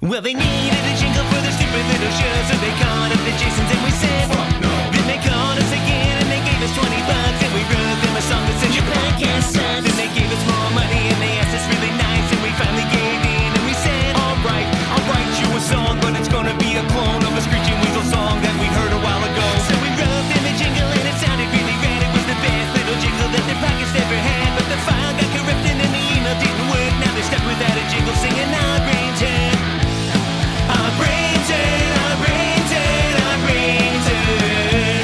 Well, they needed a jingle for their stupid little show, so they called up the Jasons and we said, fuck no. Then they called us again and they gave us $20 and we wrote them a song that said, your podcast sucks. Then they gave us more money and they asked us really nice and we finally gave in and we said, alright, I'll write you a song, but it's gonna be a clone of a Screeching Weasel song that we heard a while ago. So we wrote them a jingle and it sounded really rad. It was the best little jingle that their podcast ever had, but the file got corrupted and the email didn't work. Now they're stuck without a jingle singing our brains in. Our brains in, our brains in, our brains in.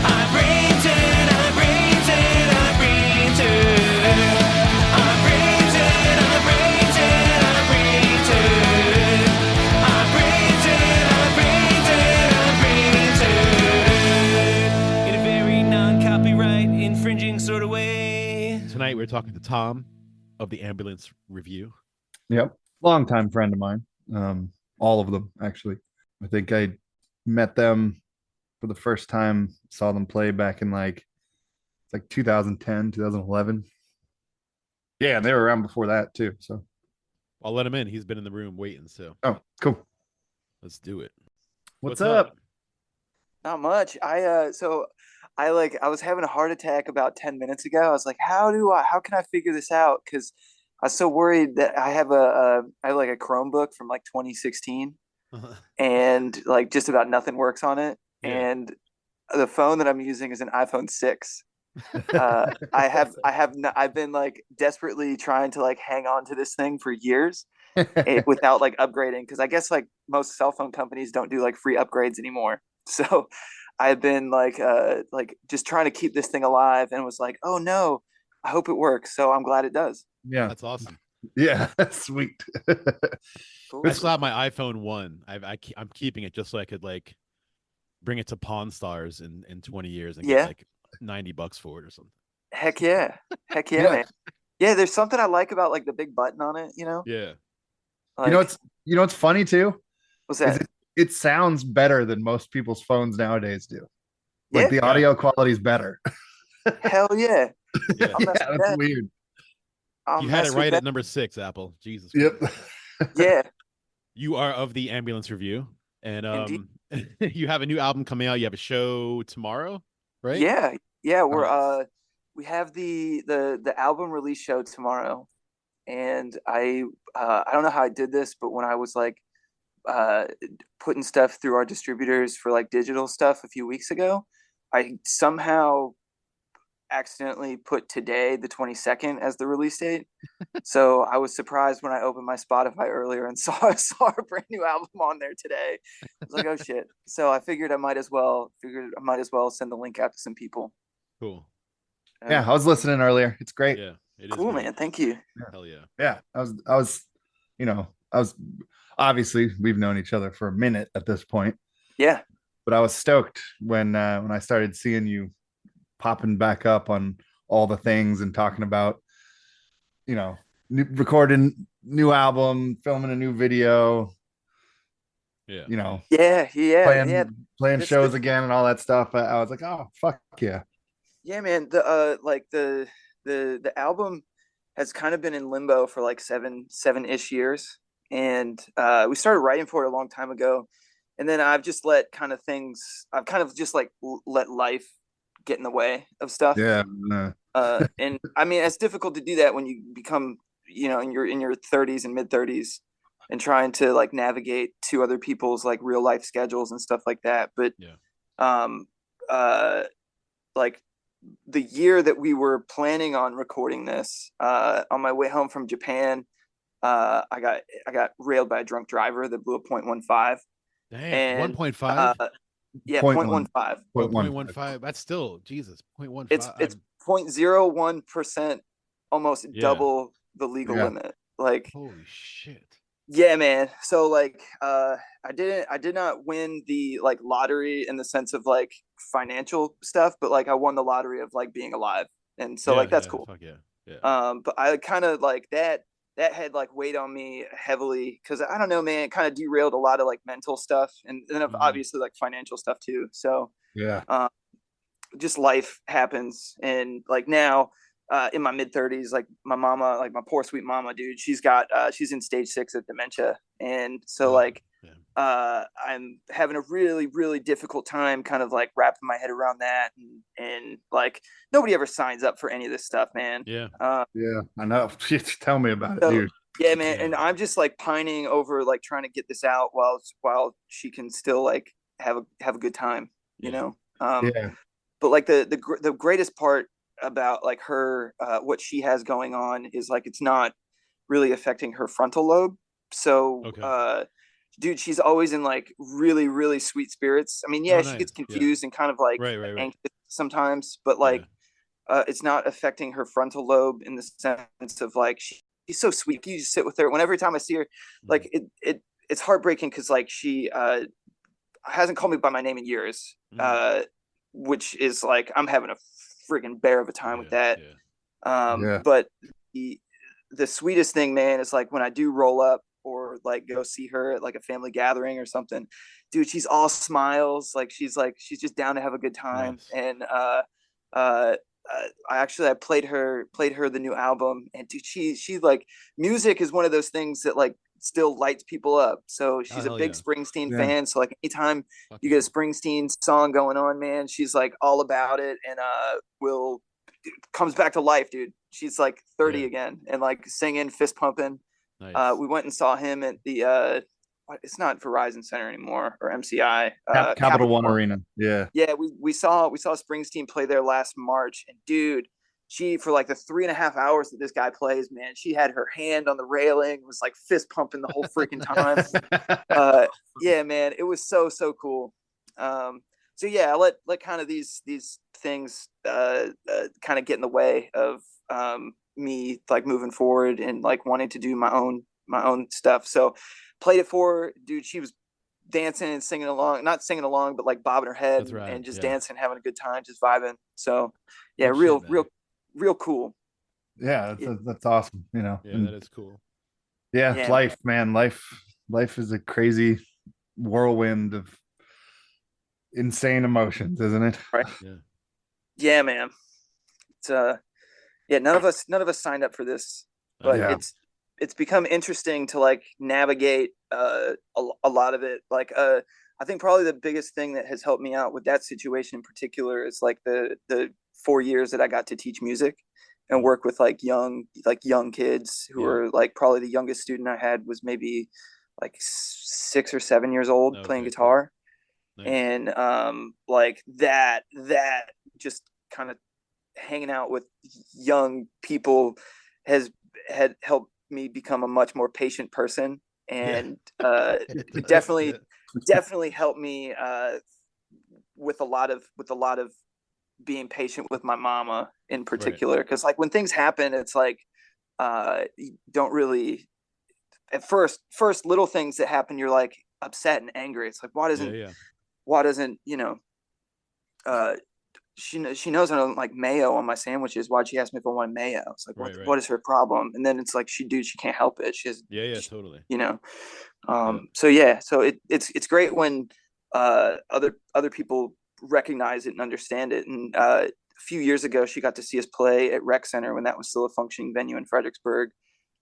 Our brains in, our brains in, our brains in. Our brains in, our brains in, our brains in. Our brains in, our brains in, our brains in. In a very non-copyright infringing sort of way. Tonight we're talking to Tom of the Ambulance Review. Yep. Longtime friend of mine. All of them, actually. I think I met them for the first time, saw them play back in like 2010, 2011. Yeah, and they were around before that too. So I'll let him in. He's been in the room waiting, so oh, cool. let's do it. What's up? Not much. I was having a heart attack about 10 minutes ago. I was like, how can I figure this out? Because I was so worried that I have a Chromebook from like 2016 and like just about nothing works on it. Yeah. And the phone that I'm using is an iPhone 6. I've been like desperately trying to like hang on to this thing for years without like upgrading. Because I guess like most cell phone companies don't do like free upgrades anymore. So I've been like just trying to keep this thing alive and was like, oh no, I hope it works. So I'm glad it does. Yeah. That's awesome. Yeah. Sweet. Cool. I still have my iPhone 1. I'm keeping it just so I could like bring it to Pawn Stars in 20 years and get like $90 for it or something. Heck yeah. Heck yeah, Yeah. man. Yeah, there's something I like about like the big button on it, you know? Yeah. Like, you know what's funny too? what's Is that? it sounds better than most people's phones nowadays do. Like Yeah. the audio quality is better. Hell yeah. Yeah. I'll mess Yeah, with that's that. weird. I'll You had mess it with right that. at number 6, Apple. Jesus. Yep. Christ. Yeah. You are of the Ambulance Review, and Indeed. you have a new album coming out. You have a show tomorrow, right? Yeah. Yeah. We're Nice. we have the album release show tomorrow. And I don't know how I did this, but when I was like putting stuff through our distributors for like digital stuff a few weeks ago, I somehow accidentally put today, the 22nd, as the release date. So I was surprised when I opened my Spotify earlier and saw a brand new album on there today. I was like, oh shit. So I figured I might as well send the link out to some people. Cool. Yeah, I was listening earlier. It's great. Yeah. It is Cool, great. man. Thank you. Hell yeah. Yeah, I was obviously we've known each other for a minute at this point, Yeah. but I was stoked when I started seeing you popping back up on all the things and talking about, recording new album, filming a new video, Yeah. Yeah. playing Yeah. playing That's shows the- again and all that stuff. I was like, oh fuck yeah. Yeah, man. The album has kind of been in limbo for like seven-ish years. And we started writing for it a long time ago. And then I've just let kind of just like let life get in the way of stuff. Yeah. And I mean, it's difficult to do that when you become, in your 30s and mid 30s and trying to like navigate two other people's like real life schedules and stuff like that. But like the year that we were planning on recording this, on my way home from Japan, I got railed by a drunk driver that blew a .15. Damn. And 1.5. Yeah, 0.1. 0.15. 0.15. That's still Jesus. 0.15. It's 0.01%, almost Yeah. double the legal Yeah. limit. Like, Holy shit. yeah, man. So like, I did not win the like lottery in the sense of like financial stuff, but like I won the lottery of like being alive, and so like that's cool. Fuck yeah. Yeah. But I kind of like that had like weighed on me heavily because I don't know, man, it kind of derailed a lot of like mental stuff and then obviously like financial stuff too. So Yeah. just life happens, and like now in my mid-30s. Like my mama, like my poor sweet mama, dude, she's in stage 6 of dementia, and so like I'm having a really really difficult time kind of like wrapping my head around that, and like nobody ever signs up for any of this stuff, man. Yeah. Yeah, I know. Tell me about it, So, dude. yeah, man, Yeah. and I'm just like pining over like trying to get this out while she can still like have a good time, you Yeah. know. Yeah, But like the greatest part about like her what she has going on is like it's not really affecting her frontal lobe. So Okay. dude, she's always in like really really sweet spirits. I mean, Oh, yeah, she nice. gets Yeah. confused and kind of like Right. anxious sometimes, but Yeah. like it's not affecting her frontal lobe in the sense of like she's so sweet. You just sit with her. Whenever time I see her, like it's heartbreaking because like she hasn't called me by my name in years, which is like I'm having a freaking bear of a time with that. Yeah. But the sweetest thing, man, is like when I do roll up or like go see her at like a family gathering or something, dude, she's all smiles. Like she's just down to have a good time. Nice. And uh, I played her the new album, and dude, she like music is one of those things that like still lights people up. So she's a hell big yeah. Springsteen Yeah. fan. So like anytime Fuck you yeah. get a Springsteen song going on, man, she's like all about it, and comes back to life, dude. She's like 30 Yeah. again and like singing, fist pumping. Nice. We went and saw him at the it's not Verizon Center anymore, or MCI. Capital One Arena. Yeah. Yeah, we saw Springsteen play there last March, and dude, she for like the 3.5 hours that this guy plays, man, she had her hand on the railing, was like fist pumping the whole freaking time. Yeah, man, it was so cool. So yeah, I let kind of these things kind of get in the way of me like moving forward and like wanting to do my own stuff. So played it for her, dude. She was dancing and singing along, not singing along, but like bobbing her head That's right. and just Yeah. dancing, having a good time, just vibing. So yeah, Good real shit, man. real cool. Yeah, that's awesome. You know. Yeah, And that is cool. yeah, Yeah. life, man. Life is a crazy whirlwind of insane emotions, isn't it? Right. Yeah. Yeah, man. It's yeah, none of us signed up for this, but Yeah. it's become interesting to like navigate a lot of it. Like I think probably the biggest thing that has helped me out with that situation in particular is like the 4 years that I got to teach music and work with like young kids who Yeah. are like probably the youngest student I had was maybe like 6 or 7 years old playing Okay, guitar. Nice. And like that just kind of hanging out with young people had helped me become a much more patient person, and definitely helped me with a lot of being patient with my mama in particular, because like when things happen, it's like you don't really at first little things that happen, you're like upset and angry. It's like why doesn't she knows I don't like mayo on my sandwiches. Why'd she ask me if I wanted mayo? It's like what is her problem? And then it's like she can't help it. She has Totally. So yeah, so it's great when other people recognize it and understand it. And a few years ago she got to see us play at Rec Center when that was still a functioning venue in Fredericksburg.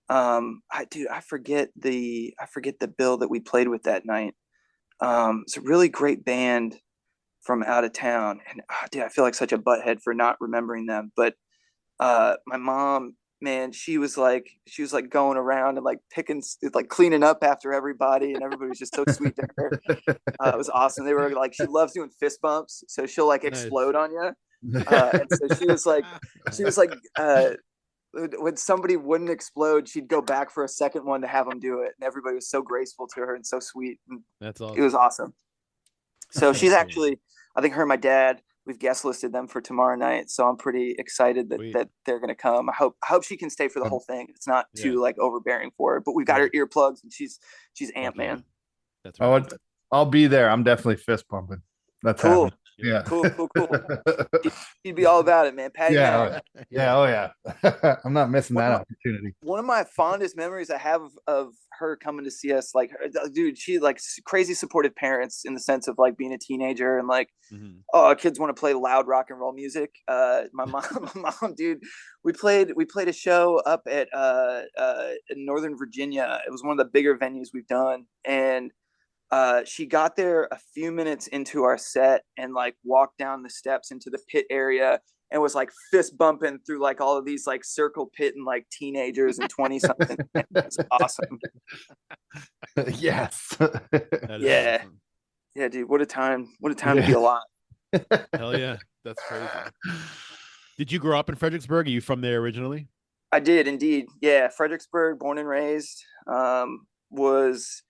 I forget the bill that we played with that night. It's a really great band from out of town, and dude, I feel like such a butthead for not remembering them. But my mom, man, she was like going around and like picking, like cleaning up after everybody, and everybody was just so sweet to her. It was awesome. They were like, she loves doing fist bumps, so she'll like explode on you. And so she was like, when somebody wouldn't explode, she'd go back for a second one to have them do it, and everybody was so graceful to her and so sweet. And that's awesome. It was awesome. So she's actually, I think her and my dad, we've guest listed them for tomorrow night. So I'm pretty excited that they're going to come. I hope she can stay for the whole thing. It's not too like overbearing for her, but we've got her earplugs and she's amped, man. That's right. I'll be there. I'm definitely fist pumping. That's cool. happening. Yeah. Cool. He'd be all about it, man. Patty Yeah. Mac. Yeah. Oh yeah. I'm not missing that opportunity. One of my fondest memories I have of her coming to see us, like, dude, she like crazy supportive parents in the sense of like being a teenager and like, oh, kids want to play loud rock and roll music. My mom, dude, we played a show up at in Northern Virginia. It was one of the bigger venues we've done, and she got there a few minutes into our set and like walked down the steps into the pit area and was like fist bumping through like all of these like circle pit and like teenagers and 20 something. It's awesome. Yes. Yeah. Awesome. Yeah, dude. What a time to be alive. Hell yeah. That's crazy. Did you grow up in Fredericksburg? Are you from there originally? I did indeed. Yeah. Fredericksburg, born and raised. Was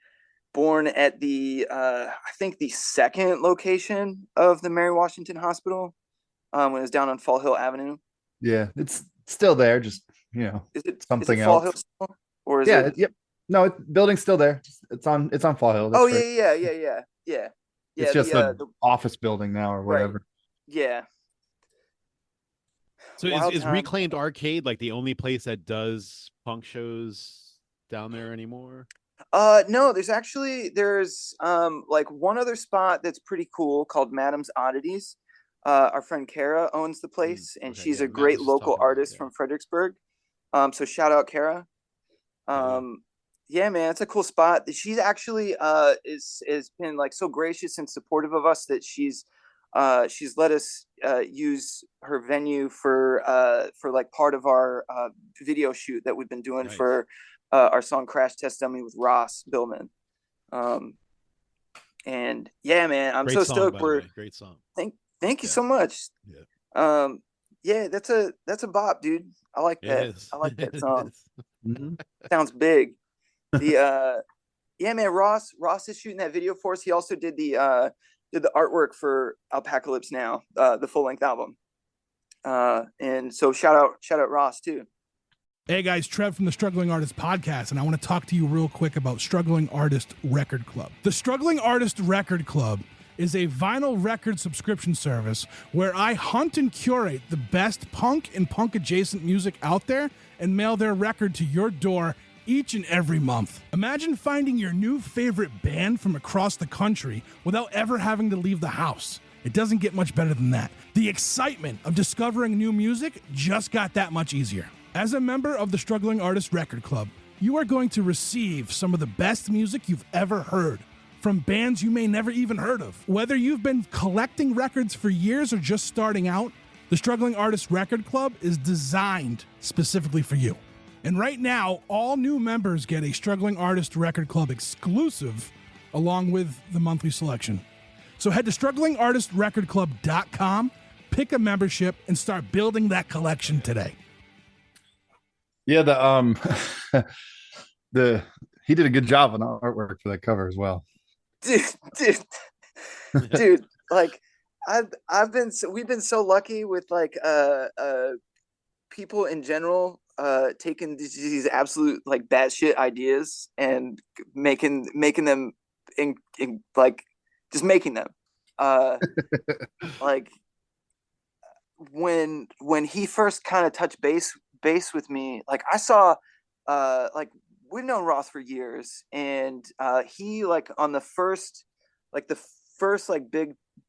born at the I think the second location of the Mary Washington Hospital. When it was down on Fall Hill Avenue. Yeah, it's still there. Just is it something Fall else? Hill still? Or is it? Yep. No, building's still there. It's on Fall Hill. That's yeah. It's just the office building now or whatever. Right. Yeah. So is Reclaimed Arcade like the only place that does punk shows down there anymore? No, there's like one other spot that's pretty cool called Madam's Oddities. Our friend Kara owns the place, and she's a great local artist from Fredericksburg. So shout out Kara. Yeah, man, it's a cool spot. She's actually is been like so gracious and supportive of us that she's let us use her venue for like part of our video shoot that we've been doing for our song Crash Test Dummy with Ross Billman. And yeah, man, I'm so stoked. Great song. Thank you so much. Yeah. Yeah, that's a bop, dude. I like that. I like that song. Sounds big. The yeah, man, Ross is shooting that video for us. He also did the artwork for Alpacalypse Now, the full-length album. And so shout out Ross too. Hey guys, Trev from the Struggling Artist Podcast, and I want to talk to you real quick about Struggling Artist Record Club. The Struggling Artist Record Club is a vinyl record subscription service where I hunt and curate the best punk and punk-adjacent music out there and mail their record to your door each and every month. Imagine finding your new favorite band from across the country without ever having to leave the house. It doesn't get much better than that. The excitement of discovering new music just got that much easier. As a member of the Struggling Artist Record Club, you are going to receive some of the best music you've ever heard from bands you may never even heard of. Whether you've been collecting records for years or just starting out, the Struggling Artist Record Club is designed specifically for you. And right now, all new members get a Struggling Artist Record Club exclusive along with the monthly selection. So head to StrugglingArtistRecordClub.com, pick a membership, and start building that collection today. Yeah, he did a good job on the artwork for that cover as well. Dude, like we've been so lucky with like people in general taking these absolute like batshit ideas and making them in like just making them like when he first kind of touched base with me, like I saw like we've known Ross for years, and he like on the first like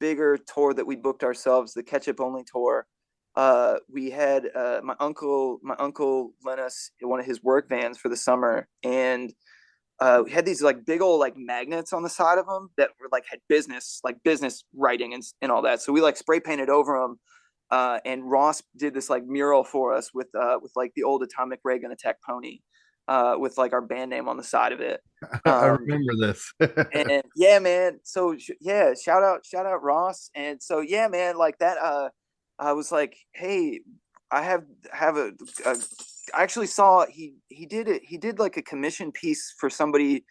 bigger tour that we booked ourselves, the Ketchup Only tour, we had my uncle lent us one of his work vans for the summer, and we had these like big old like magnets on the side of them that were like had business writing and all that, so we like spray painted over them. And Ross did this like mural for us with like the old Atomic Ray Gun Attack pony, with like our band name on the side of it. I remember this. And yeah, man. So yeah, shout out Ross. And so yeah, man, like that. I was like, hey, I have I actually saw he did like a commission piece for somebody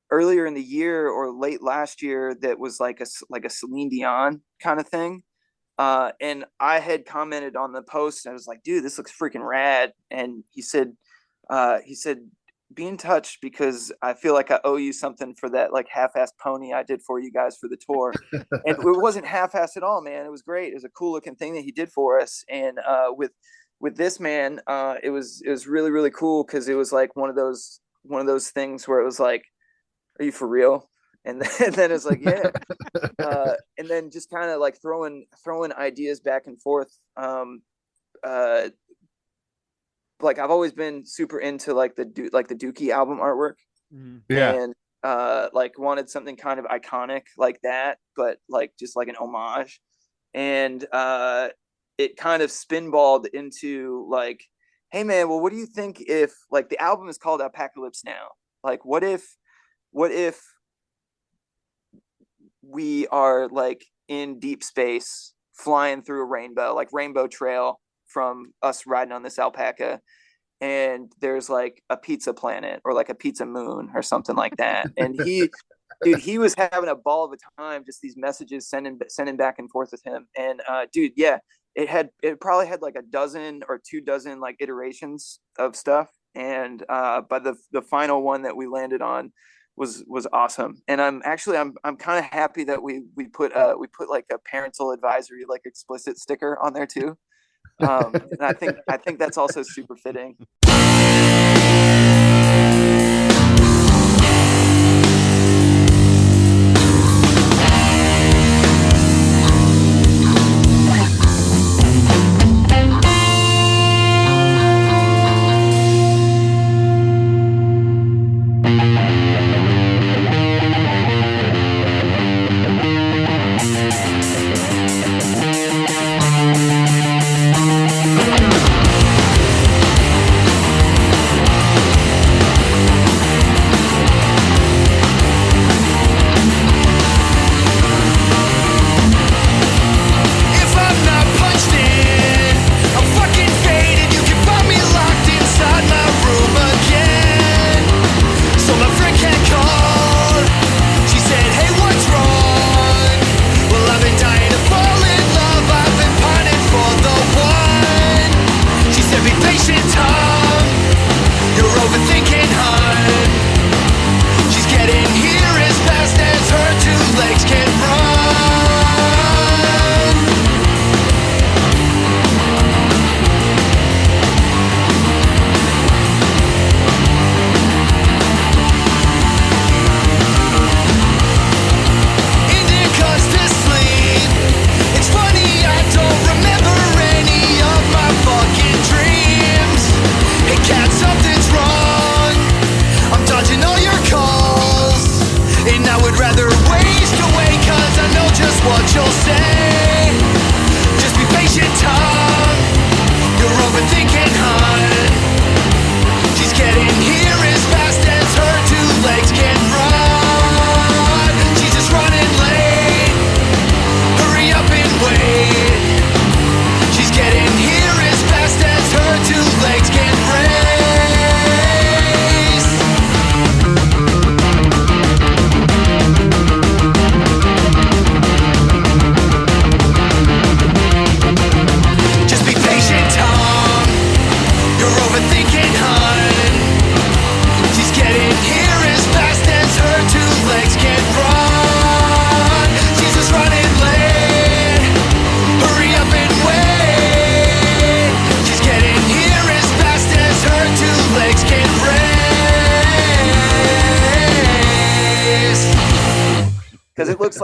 earlier in the year or late last year that was like a Celine Dion kind of thing. And I had commented on the post, and I was like, dude, this looks freaking rad. And he said, be in touch, because I feel like I owe you something for that like half-assed pony I did for you guys for the tour. And it wasn't half-assed at all, man. It was great. It was a cool looking thing that he did for us. And with this man, it was really, really cool, because it was like one of those things where it was like, are you for real? And then it's like, yeah. And then just kind of like throwing ideas back and forth. Like I've always been super into like the Dookie album artwork. Yeah. And like wanted something kind of iconic like that, but like just like an homage. And it kind of spinballed into like, hey man, well, what do you think if like the album is called Apocalypse Now? Like what if we are like in deep space flying through a rainbow, like rainbow trail from us riding on this alpaca, and there's like a pizza planet or like a pizza moon or something like that. And he was having a ball of a time, just these messages sending back and forth with him. And dude, yeah, it probably had like a dozen or 24 like iterations of stuff. And by the final one that we landed on was awesome. And I'm kind of happy that we put like a parental advisory, like explicit sticker on there too. And I think that's also super fitting.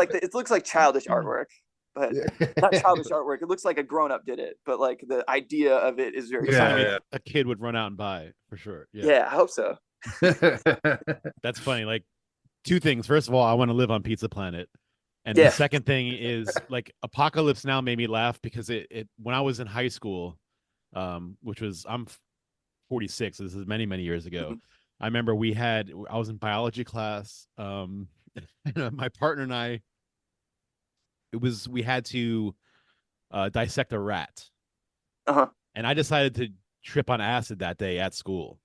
It looks like childish artwork, but not childish artwork. It looks like a grown up did it, but like the idea of it is very a kid would run out and buy for sure. Yeah, I hope so. That's funny. Like two things. First of all, I want to live on Pizza Planet, and the second thing is like Apocalypse Now made me laugh because it when I was in high school, which was I'm 46. So this is many years ago. I remember I was in biology class. My partner and I, we had to dissect a rat. And I decided to trip on acid that day at school.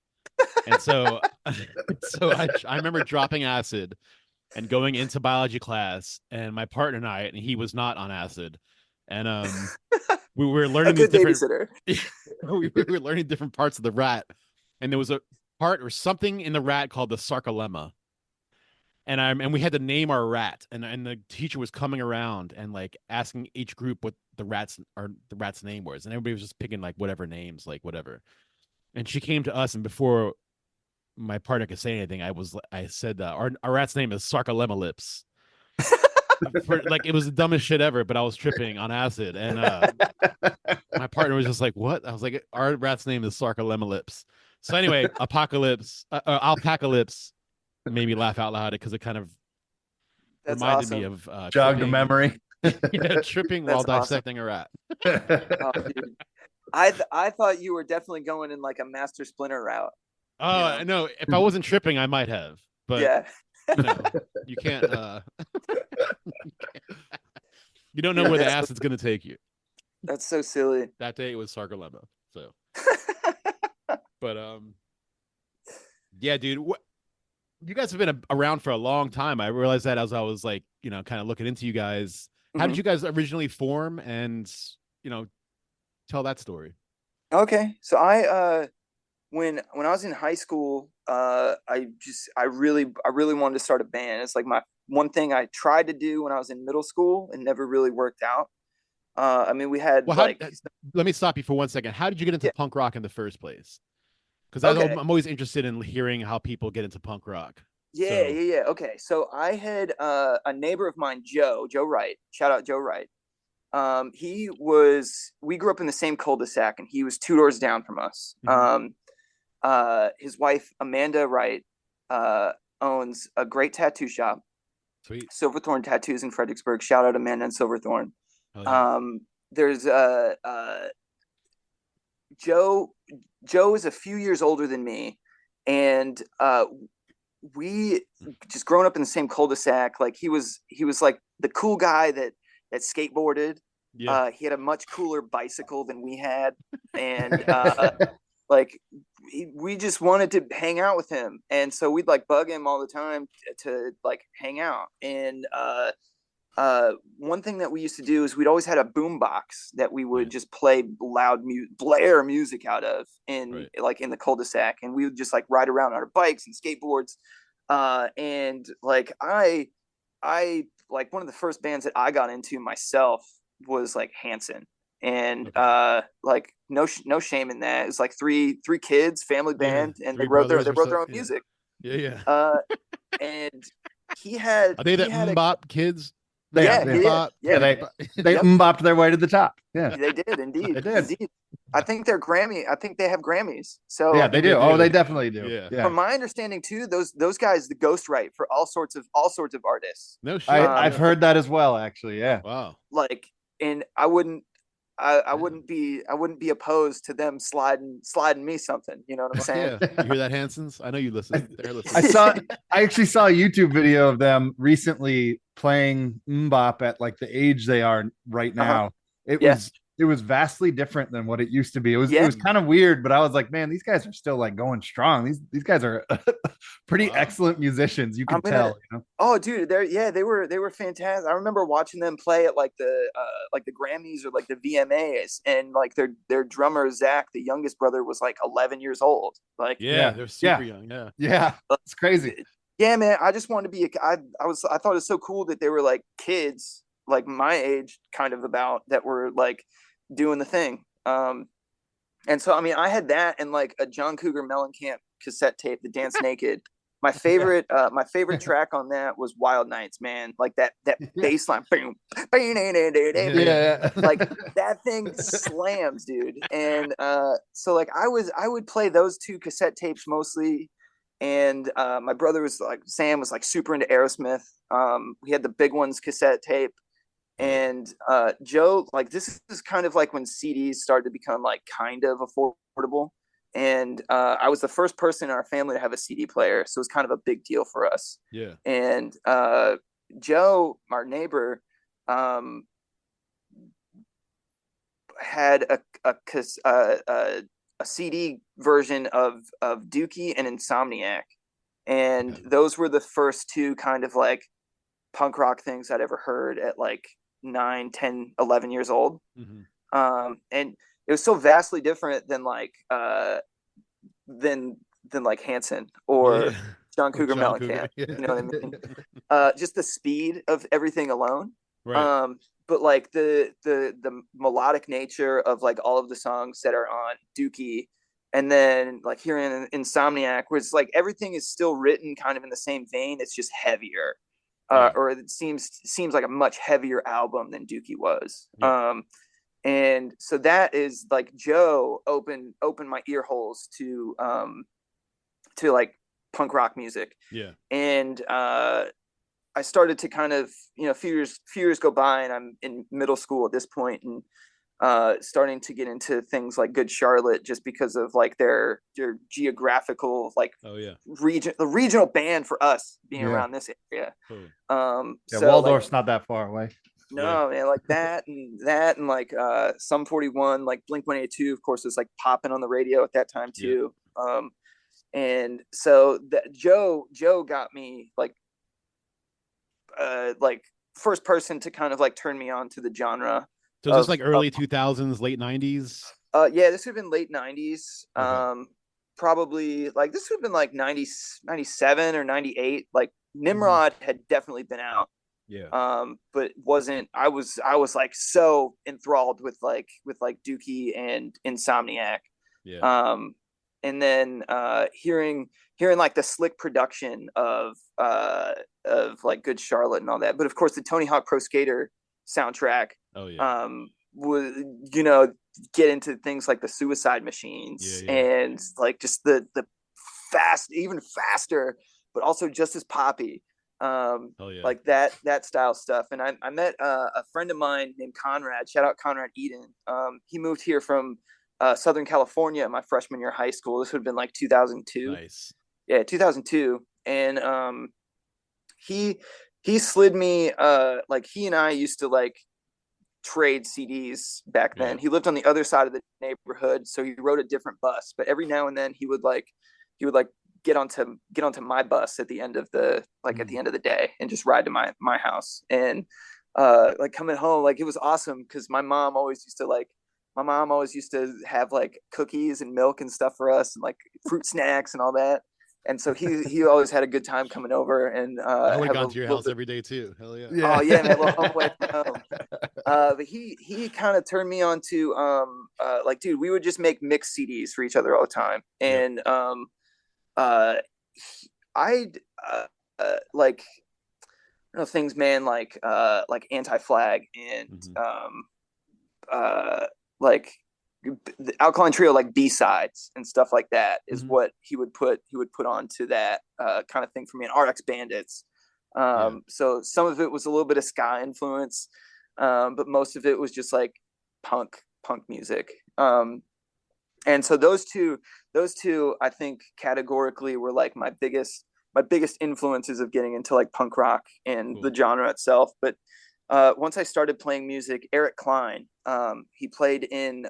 And so I remember dropping acid and going into biology class, and my partner and I, and he was not on acid. And we were learning these different we were learning different parts of the rat. And there was part or something in the rat called the sarcolemma. And we had to name our rat, and the teacher was coming around and like asking each group what the rat's name was, and everybody was just picking like whatever names, like whatever. And she came to us, and before my partner could say anything, I said our rat's name is Sarcolemma Lips. Like it was the dumbest shit ever, but I was tripping on acid, and my partner was just like, "What?" I was like, "Our rat's name is Sarcolemma Lips." So anyway, Alpaca Lips made me laugh out loud because it kind of reminded me of jogged a memory. Yeah, tripping while dissecting a rat. Oh, dude. I thought you were definitely going in like a Master Splinter route. Oh no, if I wasn't tripping, I might have, but yeah, no, you can't. You don't know where the acid's gonna take you. That's so silly. That day it was Sarcolemma. So, but yeah, dude, you guys have been around for a long time. I realized that as I was like, kind of looking into you guys. How did you guys originally form, and tell that story? Okay, so I when I was in high school, I really wanted to start a band. It's like my one thing I tried to do when I was in middle school and never really worked out. I mean, we had let me stop you for 1 second. How did you get into punk rock in the first place? Because I'm always interested in hearing how people get into punk rock. Yeah. Okay, so I had a neighbor of mine, Joe Wright. Shout out Joe Wright. We grew up in the same cul-de-sac, and he was 2 doors down from us. His wife, Amanda Wright, owns a great tattoo shop. Sweet. Silverthorne Tattoos in Fredericksburg. Shout out Amanda and Silverthorne. Oh, yeah. There's Joe is a few years older than me, and we just grown up in the same cul-de-sac. Like he was like the cool guy that skateboarded. Yeah. He had a much cooler bicycle than we had, and like we just wanted to hang out with him, and so we'd like bug him all the time to like hang out. And one thing that we used to do is we'd always had a boom box that we would just play blare music out of in the cul-de-sac, and we would just like ride around on our bikes and skateboards. And like I like one of the first bands that I got into myself was like Hanson, and like no shame in that. It's like three kids, family band, and they wrote their own music. Yeah. And he had are they the MMMBop kids? They bopped their way to the top. Yeah, they did indeed. They did. Indeed. I think they have Grammys. So yeah, they do. Oh, they definitely do. Yeah. From my understanding too, those guys the ghostwrite for all sorts of artists. No shit. I've heard that as well, actually. Yeah. Wow. Like, and I wouldn't be opposed to them sliding me something. You know what I'm saying? Yeah. You hear that, Hansons? I know you listen. They're listening. I actually saw a YouTube video of them recently playing MMMBop at like the age they are right now. It was vastly different than what it used to be. It was kind of weird, but I was like, man, these guys are still like going strong. These guys are pretty excellent musicians. You can tell. Oh, dude, they were fantastic. I remember watching them play at like the Grammys or like the VMAs, and like their drummer Zach, the youngest brother, was like 11 years old. Like they're super young. Yeah, it's crazy. Yeah, man. I just wanted to be I thought it was so cool that they were like kids like my age kind of about that were like doing the thing. And so I mean I had that and like a John Cougar Mellencamp cassette tape, The Dance Naked. My favorite track on that was Wild Nights, man. Like that bass line, boom, like that thing slams, dude. And so like I would play those 2 cassette tapes mostly. And my brother was like, Sam was like super into Aerosmith. We had the Big Ones cassette tape. And Joe, like this is kind of like when CDs started to become like kind of affordable. And I was the first person in our family to have a CD player. So it was kind of a big deal for us. Yeah. And Joe, our neighbor, had a CD version of Dookie and Insomniac. And those were the first 2 kind of like punk rock things I'd ever heard at like 9, 10, 11 years old. And it was so vastly different than like than like Hanson or Yeah. John Cougar John Cougar, Mellencamp. You know what I mean? Just the speed of everything alone. Right. But like the melodic nature of like all of the songs that are on Dookie, and then like hearing Insomniac, where it's like everything is still written kind of in the same vein. It's just heavier, Yeah. or it seems like a much heavier album than Dookie was. Yeah. And so that is like Joe opened my ear holes to like punk rock music. Yeah. And I started to kind of, a few years go by, and I'm in middle school at this point, and starting to get into things like Good Charlotte, just because of like their geographical, like, Oh yeah. the regional band for us being Yeah. around this area. Totally. Yeah, So Waldorf's like, not that far away. no, man, like that and like Sum 41, like Blink 182, of course, was like popping on the radio at that time too. And so that Joe got me like first person to kind of like turn me on to the genre. So just like early 2000s, late 90s. Yeah, this would have been late 90s. Okay. Probably like this would have been like 97 or 98. Like Nimrod had definitely been out. Yeah. But wasn't. I was like so enthralled with Dookie and Insomniac. Yeah. And then hearing like the slick production of like Good Charlotte and all that. But of course the Tony Hawk Pro Skater soundtrack Oh yeah. would get into things like the Suicide Machines. Yeah. And like just the even faster, but also just as poppy. Hell yeah. Like that style stuff. And I met a friend of mine named Conrad. Shout out Conrad Eden. He moved here from Southern California my freshman year of high school. This would have been like 2002. Nice. Yeah, 2002. And he slid me like he and I used to like trade CDs back then. Yeah. He lived on the other side of the neighborhood, so he rode a different bus, but every now and then he would get onto my bus at the end of the at the end of the day and just ride to my house. And like coming home, like it was awesome because my mom always used to have like cookies and milk and stuff for us, and like fruit snacks and all that. And so he always had a good time coming over. And I would have gone to your house every day too. Hell yeah. Oh yeah, man, a little way home. But he kind of turned me on to like, dude, we would just make mixed CDs for each other all the time. And I'd like, I don't know, things, man, like Anti-Flag and like the Alkaline Trio, like B-sides and stuff like that is what he would put onto that kind of thing for me. And RX Bandits. So some of it was a little bit of ska influence, but most of it was just like punk music. And so those two I think categorically were like my biggest influences of getting into like punk rock and the genre itself. But once I started playing music, Eric Klein, he played in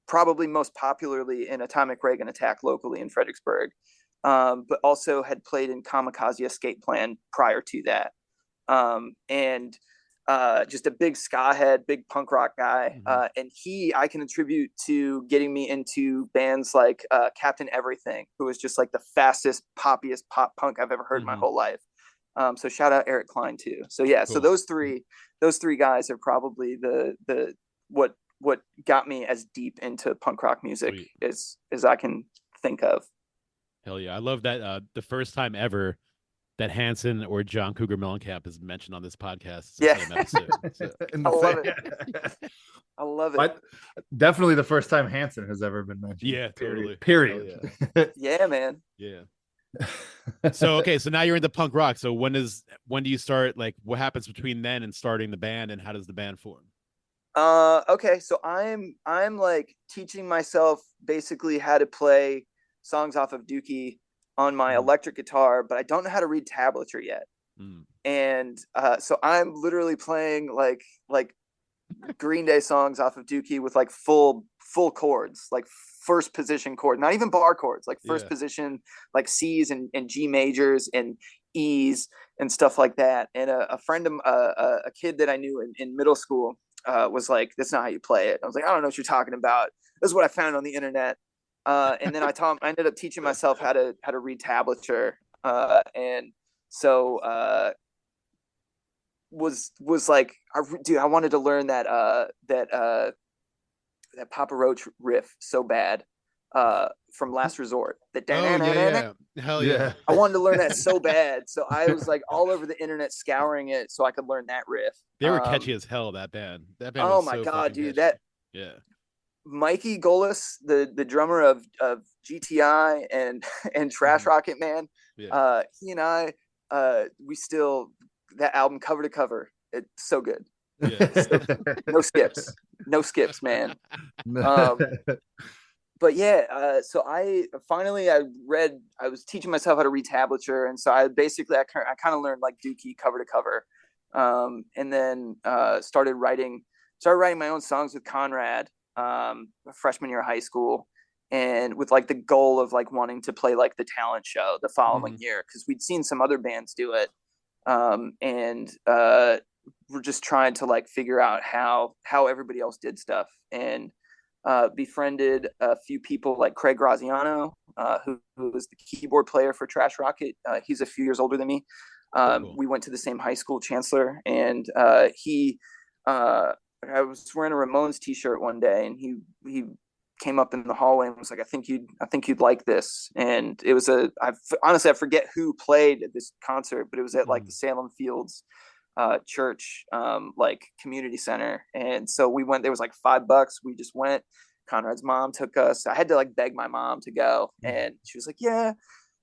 probably most popularly in Atomic Reagan Attack locally in Fredericksburg, but also had played in Kamikaze Escape Plan prior to that. And just a big ska head, big punk rock guy. And I can attribute to getting me into bands like Captain Everything, who was just like the fastest, poppiest pop punk I've ever heard in my whole life. So shout out Eric Klein too. So yeah, cool. So those three guys are probably the what got me as deep into punk rock music as I can think of. Hell yeah. I love that the first time ever that Hanson or John Cougar Mellencamp is mentioned on this podcast. Yeah. I love it. I love it. But definitely the first time Hanson has ever been mentioned. Yeah, totally. Period. Yeah, man. Yeah. So okay, so now you're into punk rock. So when do you start, like what happens between then and starting the band, and how does the band form? Okay, so I'm like teaching myself basically how to play songs off of Dookie on my electric guitar, but I don't know how to read tablature yet. And so I'm literally playing like Green Day songs off of Dookie with like full chords, like first position chord, not even bar chords, like first position, like C's and G majors and E's and stuff like that. And a friend of a kid that I knew in middle school was like, "That's not how you play it." I was like, "I don't know what you're talking about. This is what I found on the internet." And then I ended up teaching myself how to read tablature. And so was like, I wanted to learn that Papa Roach riff so bad from Last Resort. Hell yeah. I wanted to learn that so bad. So I was like all over the internet scouring it so I could learn that riff. They were catchy as hell, that band. Oh was my so God, dude. catchy. Yeah. Mikey Golis, the drummer of GTI and Trash Rocket Man, Yeah. he and I, we still, that album cover to cover, it's so good. Yeah. No skips, man. But yeah, so I was teaching myself how to read tablature, and so I kind of learned like Dookie cover to cover, and then started writing my own songs with Conrad, freshman year of high school, and with like the goal of like wanting to play like the talent show the following year, because we'd seen some other bands do it, and we're just trying to like figure out how everybody else did stuff, and befriended a few people like Craig Graziano, who was the keyboard player for Trash Rocket. He's a few years older than me. Cool. We went to the same high school, Chancellor, and I was wearing a Ramones t-shirt one day, and he came up in the hallway and was like, I think you'd like this. And it was honestly, I forget who played at this concert, but it was at like the Salem Fields church, like community center. And so we went, there was like $5. We just went. Conrad's mom took us. I had to like beg my mom to go, and she was like, yeah,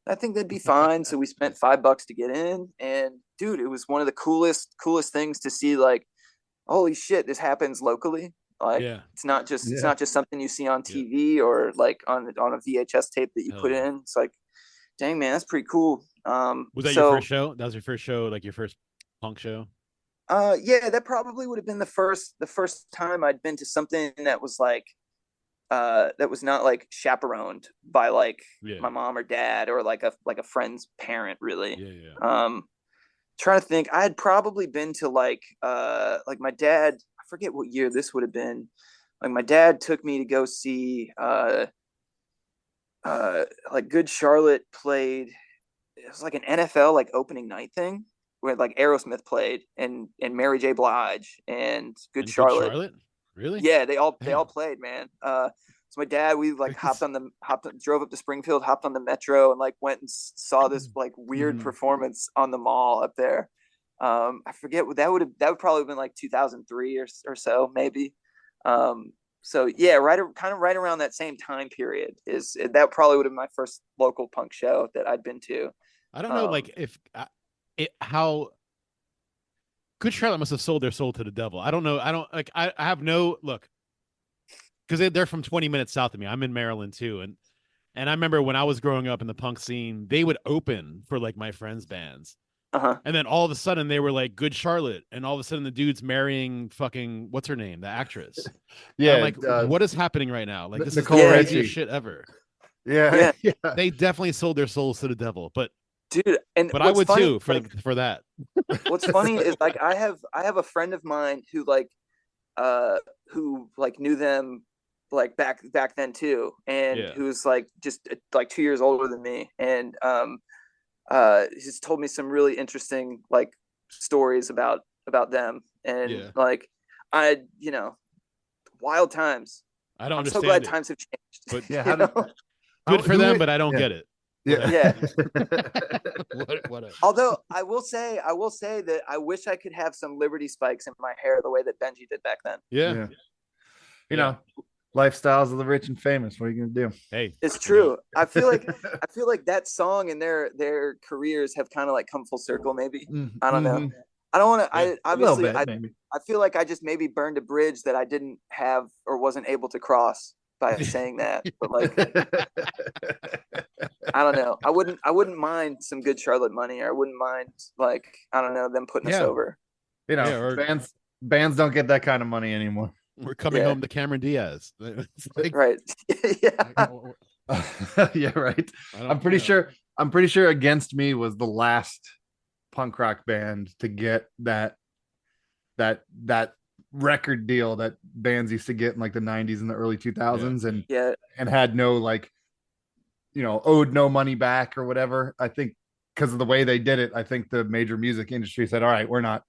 I think that'd be fine. So we spent $5 to get in, and dude, it was one of the coolest things to see, like, holy shit, this happens locally. Like, it's not just something you see on TV or like on a VHS tape that you put in. It's like, dang, man, that's pretty cool. Was that your first show? That was your first show, like your first punk show? Yeah, that probably would have been the first time I'd been to something that was like, that was not like chaperoned by like my mom or dad or like a friend's parent, really. Trying to think, I had probably been to like my dad, I forget what year this would have been. Like my dad took me to go see like Good Charlotte played. It was like an NFL like opening night thing where like Aerosmith played and Mary J. Blige and Good Charlotte. Good Charlotte? Really? Yeah, they all played, man. So my dad, we like drove up to Springfield, hopped on the metro, and like went and saw this like weird performance on the mall up there. I forget what that would probably have been like 2003 or so, maybe. So yeah, right around that same time period that probably would have been my first local punk show that I'd been to. I don't know, like how Good Charlotte must have sold their soul to the devil. I don't know. I have no look, because they're from 20 minutes south of me. I'm in Maryland too, and I remember when I was growing up in the punk scene, they would open for like my friends' bands. And then all of a sudden they were like Good Charlotte, and all of a sudden the dude's marrying fucking what's her name, the actress. Yeah, I'm like, what is happening right now? Like, this Nicole is the Richie. craziest shit ever. Yeah. They definitely sold their souls to the devil, but dude, but I would too for that. What's funny is like I have a friend of mine who knew them like back then too, and who's like just like 2 years older than me, and he's told me some really interesting like stories about them, and like wild times. I don't I'm understand. so glad it, times have changed. But good for them, but I don't get it. Yeah. What Although I will say that I wish I could have some Liberty spikes in my hair the way that Benji did back then. Yeah. You know, lifestyles of the rich and famous. What are you gonna do? Hey, it's true. I feel like that song and their careers have kind of like come full circle. Maybe I don't know. I don't want to. I obviously I feel like I just maybe burned a bridge that I didn't have or wasn't able to cross by saying that. But like, I don't know. I wouldn't mind some Good Charlotte money, or I wouldn't mind like, I don't know, them putting us over. You know, or bands don't get that kind of money anymore. We're coming home to Cameron Diaz. Like, right. Yeah, right. I'm pretty sure Against Me was the last punk rock band to get that record deal that bands used to get in like the 90s and the early 2000s, and had no like owed no money back or whatever. I think because of the way they did it, I think the major music industry said, all right, we're not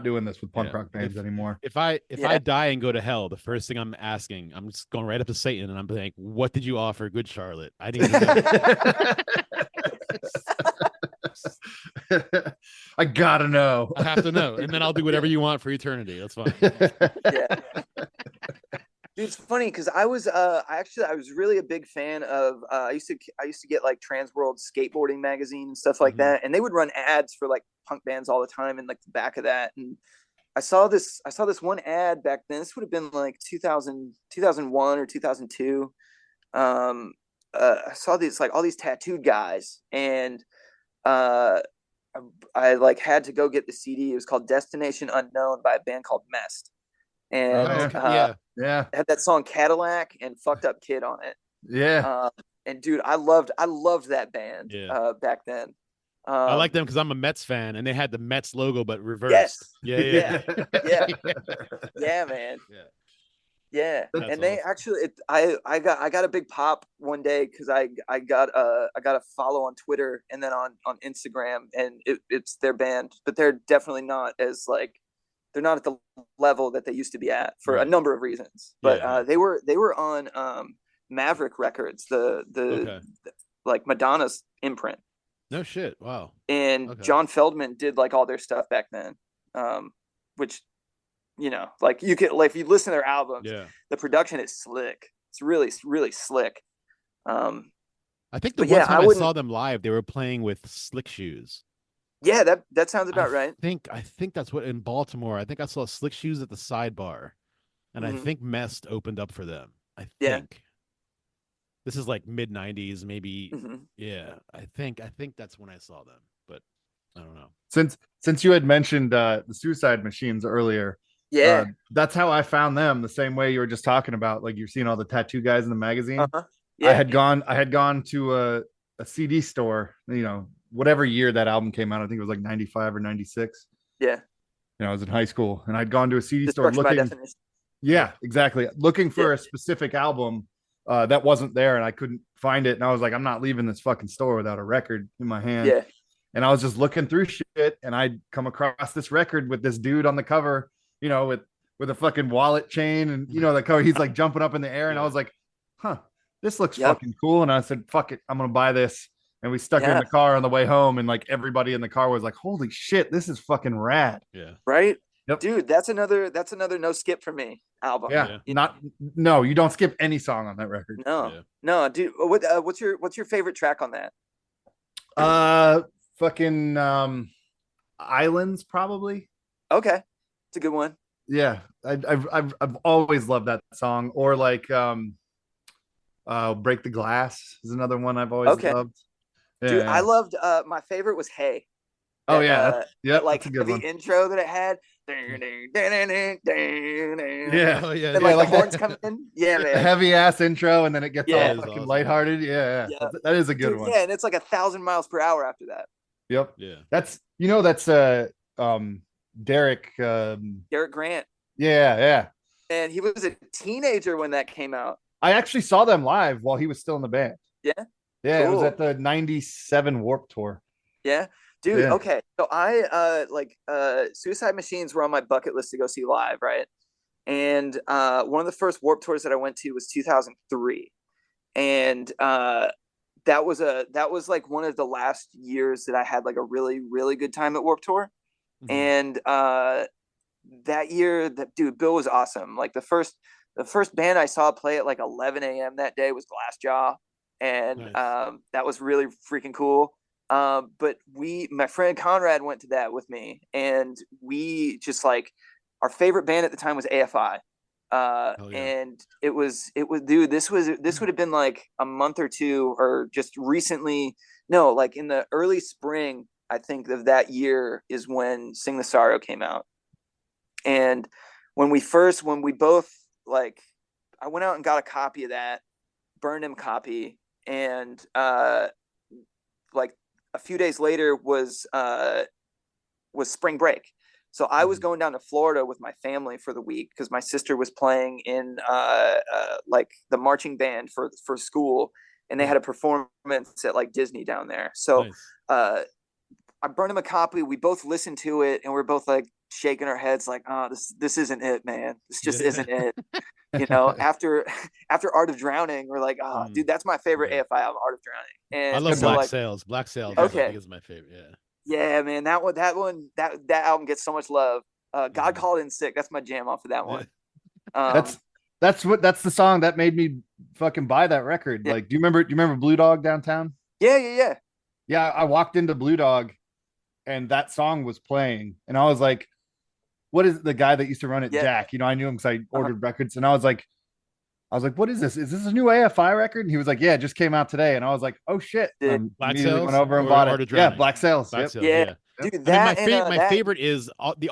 doing this with punk rock bands anymore. If I die and go to hell, the first thing I'm asking, I'm just going right up to Satan and I'm like, what did you offer Good Charlotte? I need to know. I gotta know. I have to know, and then I'll do whatever you want for eternity. That's fine. Yeah. Dude, it's funny because I was really a big fan of I used to get like Transworld skateboarding magazine and stuff like that, and they would run ads for like punk bands all the time in like the back of that. And I saw this one ad back then. This would have been like 2001 or 2002. I saw these like all these tattooed guys, and I like had to go get the CD. It was called Destination Unknown by a band called Mest. And yeah, it had that song Cadillac and Fucked Up Kid on it. Yeah. And dude, I loved that band back then. I like them because I'm a Mets fan, and they had the Mets logo but reversed. Yes. Yeah, man. Yeah. And they actually, I got a big pop one day because I got a follow on Twitter and then on Instagram, and it's their band, but they're definitely not as like, they're not at the level that they used to be at for a number of reasons. But they were on Maverick Records, the like Madonna's imprint. No shit. Wow. And John Feldman did like all their stuff back then, which, like you could, like if you listen to their albums, the production is slick. It's really, really slick. I think the one time I saw them live, they were playing with Slick Shoes. Yeah, that sounds about right. I think that's what in Baltimore. I think I saw Slick Shoes at the Sidebar, and I think Mest opened up for them. I think this is like mid '90s, maybe. Yeah, I think that's when I saw them, but I don't know. Since you had mentioned the Suicide Machines earlier, that's how I found them. The same way you were just talking about, like you're seeing all the tattoo guys in the magazine. I had gone to a CD store, whatever year that album came out. I think it was like 95 or 96. Yeah. I was in high school, and I'd gone to a CD store looking. Yeah, exactly. Looking for a specific album that wasn't there, and I couldn't find it. And I was like, I'm not leaving this fucking store without a record in my hand. Yeah. And I was just looking through shit, and I'd come across this record with this dude on the cover, with a fucking wallet chain, and the cover, he's like jumping up in the air, and I was like, huh, this looks fucking cool. And I said, fuck it, I'm gonna buy this. And we stuck it in the car on the way home, and like everybody in the car was like, holy shit, this is fucking rad. Yeah. Right? Yep. Dude, that's another no skip for me album. Yeah. No, you don't skip any song on that record. No, dude. What's your favorite track on that? Fucking Islands, probably. Okay. It's a good one. Yeah. I've always loved that song. Or like Break the Glass is another one I've always loved. Yeah. Dude, I loved my favorite was Hey. Oh yeah. Like the intro that it had. Yeah. And like the horns come in. Yeah, man. Heavy ass intro, and then it gets all fucking lighthearted. Yeah. That is a good one. Yeah, and it's like 1,000 miles per hour after that. Yep. Yeah. That's Derek Grant. Yeah. And he was a teenager when that came out. I actually saw them live while he was still in the band. Yeah. Yeah, cool. It was at the 97 Warped Tour. Yeah. Dude, okay. So I Suicide Machines were on my bucket list to go see live, right? And one of the first Warped Tours that I went to was 2003. And that was like one of the last years that I had like a really, really good time at Warped Tour. And that year, dude, Bill was awesome. Like the first band I saw play at like 11 a.m. that day was Glassjaw. And that was really freaking cool. But my friend Conrad went to that with me, and we just like, our favorite band at the time was AFI. And it was, dude, this would have been like a month or two, or just recently. No, like in the early spring, I think of that year is when Sing the Sorrow came out. And when we both like, I went out and got a copy of that, burned him copy. And like a few days later was spring break. So I was going down to Florida with my family for the week because my sister was playing in like the marching band for school. and they had a performance at like Disney down there. So Nice. I burned him a copy. We both listened to it, and we're both like shaking our heads, like, "Oh, this isn't it, man. This just Yeah. isn't it." You know, after Art of Drowning, we're like, "Oh, dude, that's my favorite Yeah. AFI album, Art of Drowning." And I love so, Black like, Sails. Black Sails, Okay. I think is my favorite. Yeah. yeah, man, that album gets so much love. God Mhm. Called In Sick. That's my jam off of that one. That's the song that made me fucking buy that record. Yeah. Like, do you remember Blue Dog downtown? Yeah. Yeah, I walked into Blue Dog and that song was playing, and I was like, what is the guy that used to run it? Yeah. Jack, I knew him because I ordered records, and I was like, what is this? Is this a new AFI record? And he was like, yeah, it just came out today. And I was like, oh shit. Dude, Black Immediately Sails went over and or bought Art it. of Yeah, Drowning? Black Sails. Black Yep. Sails, Yeah. yeah. dude, I mean, that my that favorite is the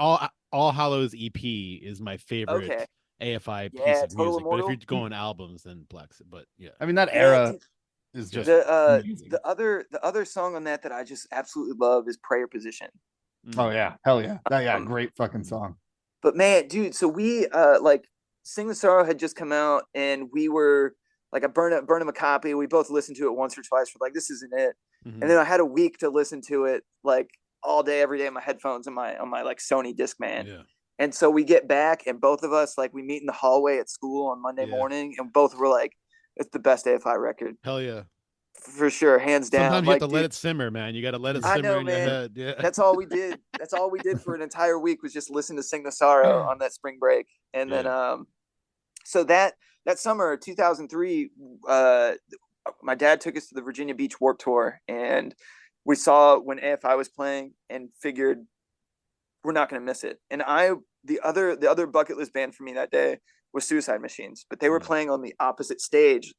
All Hallows EP is my favorite Okay. AFI piece Yeah, of Total music. But if Immortal. you're going albums, then Black Sails. But yeah. I mean, that Yeah, era dude, is just amazing. the other song on that I just absolutely love is Prayer Position. Oh yeah, hell yeah. Yeah, Um, great fucking song. But man, dude, so we like Sing the Sorrow had just come out, and we were like, I burned him a copy. We both listened to it once or twice. We're like, this isn't it. Mhm. And then I had a week to listen to it like all day, every day in my headphones on my like Sony Discman. Yeah. And so we get back, and both of us, like, we meet in the hallway at school on Monday Yeah. morning, and both were like, it's the best AFI record Hell yeah. for sure, hands down. Sometimes you Like, have to let dude, it simmer, man. You got to let it I simmer know, in your man. head. Yeah. that's all we did. That's all we did for an entire week was just listen to Sing the Sorrow on that spring break. And then so that summer 2003, my dad took us to the Virginia Beach Warped Tour, and we saw when AFI was playing and figured we're not going to miss it. And the other bucket list band for me that day was Suicide Machines, but they were playing on the opposite stage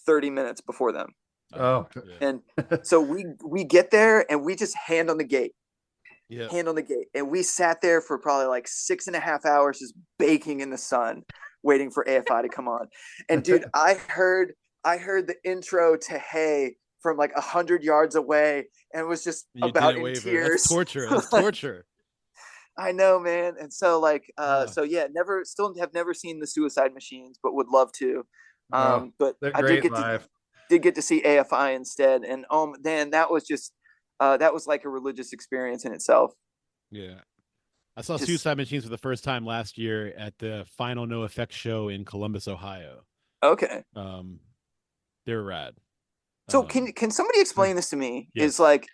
30 minutes before them. Oh. Yeah. And so we get there, and we just hand on the gate, Yeah. and we sat there for probably like 6.5 hours just baking in the sun, waiting for AFI to come on. And dude, I heard the intro to Hey from like 100 yards away, and was just You about didn't in waver. tears. That's torture. That's torture. I know, man. And so like so yeah, have never seen the Suicide Machines, but would love to. But They're I great live. did get to see AFI instead, and man, that was just that was like a religious experience in itself. Yeah. I saw Just- Suicide Machines for the first time last year at the final No Effects show in Columbus, Ohio. Okay. They're rad. So can somebody explain this to me? Yes. Is like,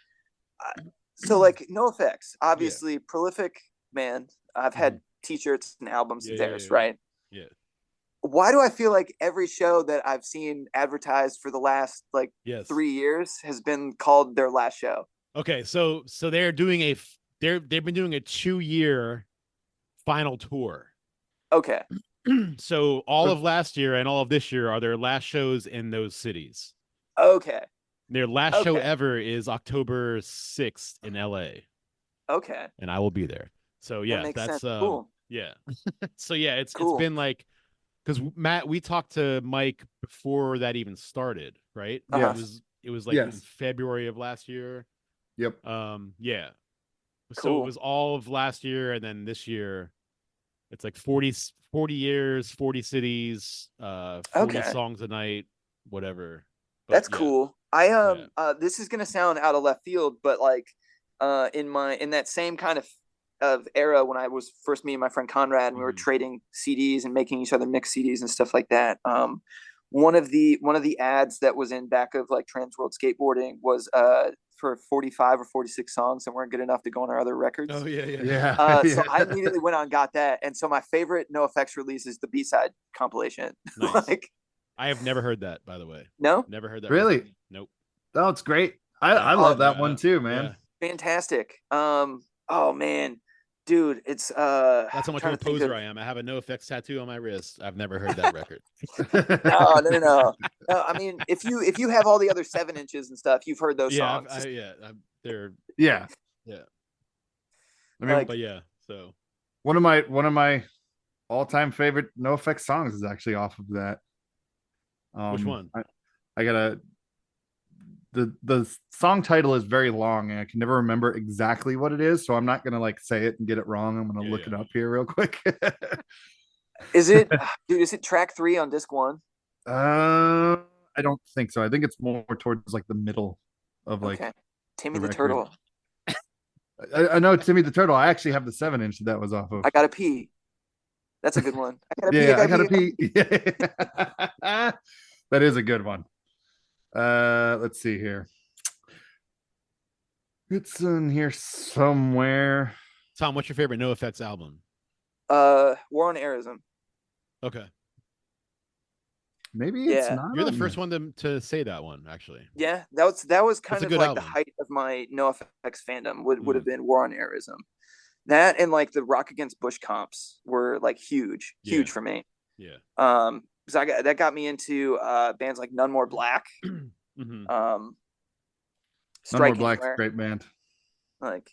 so like No Effects, obviously prolific band. I've had T-shirts and albums of theirs, right? Yeah. Why do I feel like every show that I've seen advertised for the last like Yes. 3 years has been called their last show? Okay, so they're doing they've been doing a 2-year final tour. Okay. So all of last year and all of this year are their last shows in those cities. Okay. Their last show Okay. ever is October 6th in LA, Okay. and I will be there. So yeah, That makes that's sense. Cool. yeah. So yeah, Cool. it's been like, because Matt, we talked to Mike before that even started, right? Uh-huh. It was like in Yes. February of last year. Yep. Yeah. So Cool. it was all of last year, and then this year it's like 40 years, 40 cities, 40 Okay. songs a night, whatever. But That's yeah. cool. This is gonna sound out of left field, but like in that same kind of era when I was first meeting my friend Conrad, and we were Mhm. trading CDs and making each other mix CDs and stuff like that. One of the ads that was in back of like Trans World Skateboarding was for 45 or 46 songs that weren't good enough to go on our other records. Oh yeah. Yeah. So I immediately went on and got that. And so my favorite No Effects release is the B-side compilation. Nice. Like, I have never heard that, by the way. no? Never heard that. Really? record. Nope. Oh, it's great. I love that Yeah, one too, man. Fantastic. Oh man, dude, it's That's how I'm much trying of a to think poser of- I am. I have a No Effects tattoo on my wrist. I've never heard that record. No. I mean, if you have all the other 7 inches and stuff, you've heard those Yeah, songs. they're Yeah. Yeah. I mean, Like- but yeah. So one of my all-time favorite No Effects songs is actually off of that. Which one? I gotta. The song title is very long, and I can never remember exactly what it is, so I'm not gonna like say it and get it wrong. I'm gonna Yeah, look yeah. it up here real quick. Is it, dude? Is it track 3 on disc 1? I I don't think so. I think it's more towards like the middle of like Okay. Timmy the the record. Turtle. I know Timmy the Turtle. I actually have the 7-inch that was off of. I gotta pee. That's a good one. I gotta pee. Yeah, I gotta pee. Yeah. That is a good one. Let's see here. It's in here somewhere. Tom, what's your favorite NoFX album? War on Arism. Okay. Maybe it's Yeah. not. You're the on first there. one to say that one, actually. Yeah, that was kind That's a of good like album. the height of my NoFX fandom would have been War on Arism. That and like the Rock Against Bush comps were like huge Yeah. for me. Yeah. Because that got me into bands like None More Black. Mm-hmm. None More Striking Black's a Anywhere. great band. Like,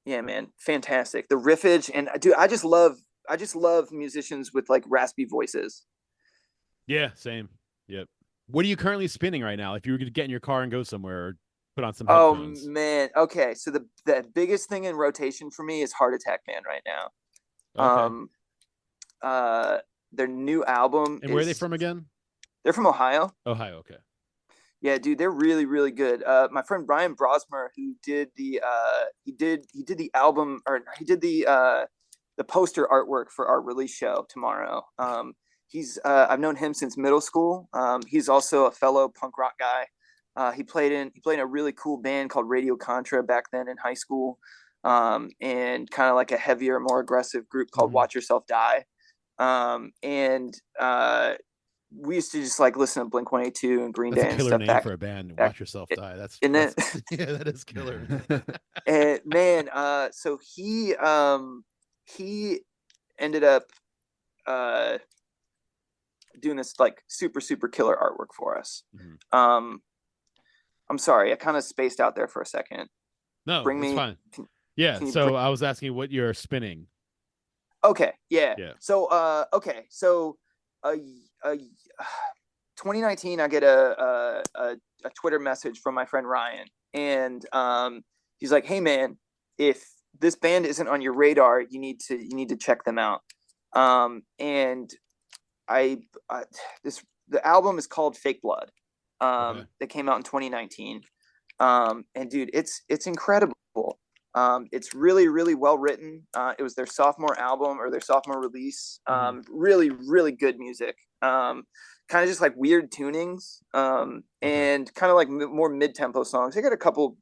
yeah, man, fantastic. The riffage and dude, I just love musicians with like raspy voices. Yeah, same. Yep. What are you currently spinning right now? If you were to get in your car and go somewhere or put on some Oh headphones. man, okay. So the biggest thing in rotation for me is Heart Attack Man right now. Okay. Their new album. And where are they from again? They're from Ohio. Ohio. Okay. Yeah, dude, they're really, really good. My friend Brian Brosmer, who did the he did the album, or he did the poster artwork for our release show tomorrow. He's I've known him since middle school. He's also a fellow punk rock guy. He played in a really cool band called Radio Contra back then in high school, and kind of like a heavier, more aggressive group called Watch Yourself Die. We used to just like listen to Blink-182 and Green That's Day a and killer stuff name for a band. Watch Yourself Die. Isn't it? Yeah, that is killer. And man, so he ended up doing this like super killer artwork for us. I'm sorry, I kind of spaced out there for a second. No, it's fine. Yeah, so I was asking what you're spinning. Okay, yeah. Yeah. So 2019, I get a Twitter message from my friend Ryan, and he's like, "Hey man, if this band isn't on your radar, you need to check them out." And the album is called Fake Blood. That came out in 2019. And dude, it's incredible. It's really, really well written. It was their sophomore album or their sophomore release. Really, really good music. Kind of just like weird tunings, and kind of like more mid-tempo songs. They got a couple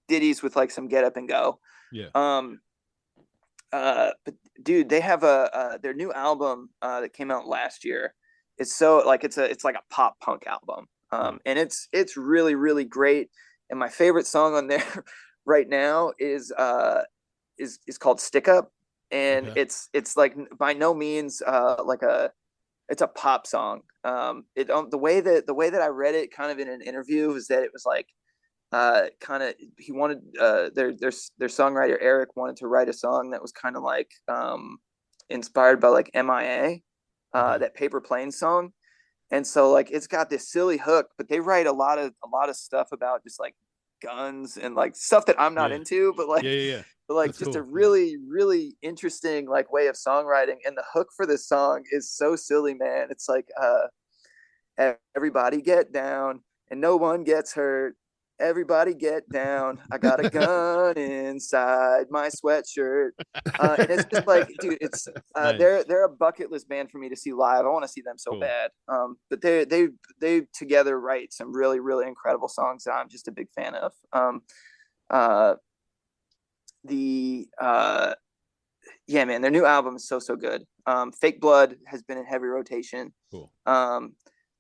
ditties with like some get up and go. Yeah. But dude, they have their new album that came out last year. It's so like it's like a pop punk album. And it's really, really great. And my favorite song on there right now is called Stick Up. And it's like by no means it's a pop song. The way that I read it kind of in an interview was that it was like kind of he wanted their songwriter Eric wanted to write a song that was kind of like inspired by like MIA, that Paper Planes song. And so like it's got this silly hook, but they write a lot of stuff about just like guns and like stuff that I'm not into, but like but like that's just cool. A really, really interesting like way of songwriting. And the hook for this song is so silly, man. It's like everybody get down and no one gets hurt. Everybody get down. I got a gun inside my sweatshirt. And it's just like, dude, it's nice. They're a bucket list band for me to see live. I want to see them so bad. But they together write some really, really incredible songs that I'm just a big fan of. Yeah, man, their new album is so good. Fake Blood has been in heavy rotation. Cool.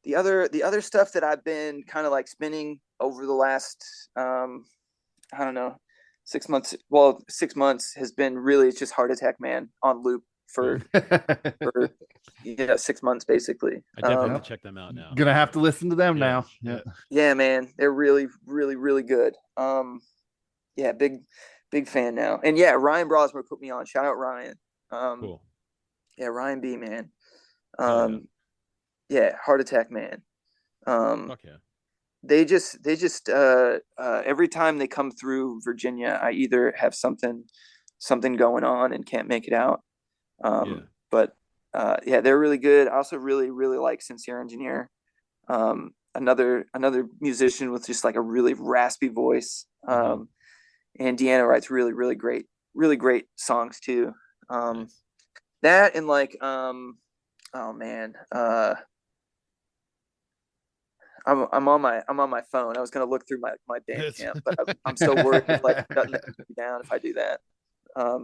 The other stuff that I've been kind of like spinning over the last I don't know 6 months. Well, 6 months has been really it's just Heart Attack Man on loop for 6 months basically. I definitely have to check them out now. Gonna have to listen to them now. Yeah, man, they're really, really, really good. Yeah, big fan now. And yeah, Ryan Brosmer put me on. Shout out Ryan. Cool. Yeah, Ryan B, man. Yeah, Heart Attack Man. Okay. They just every time they come through Virginia, I either have something going on and can't make it out. But yeah, they're really good. I also really, really like Sincere Engineer. Another musician with just like a really raspy voice. And Deanna writes really great songs too. Nice. That and like oh man, I'm on my phone. I was gonna look through my Bandcamp, but I'm so worried like shutting me down if I do that. Yeah,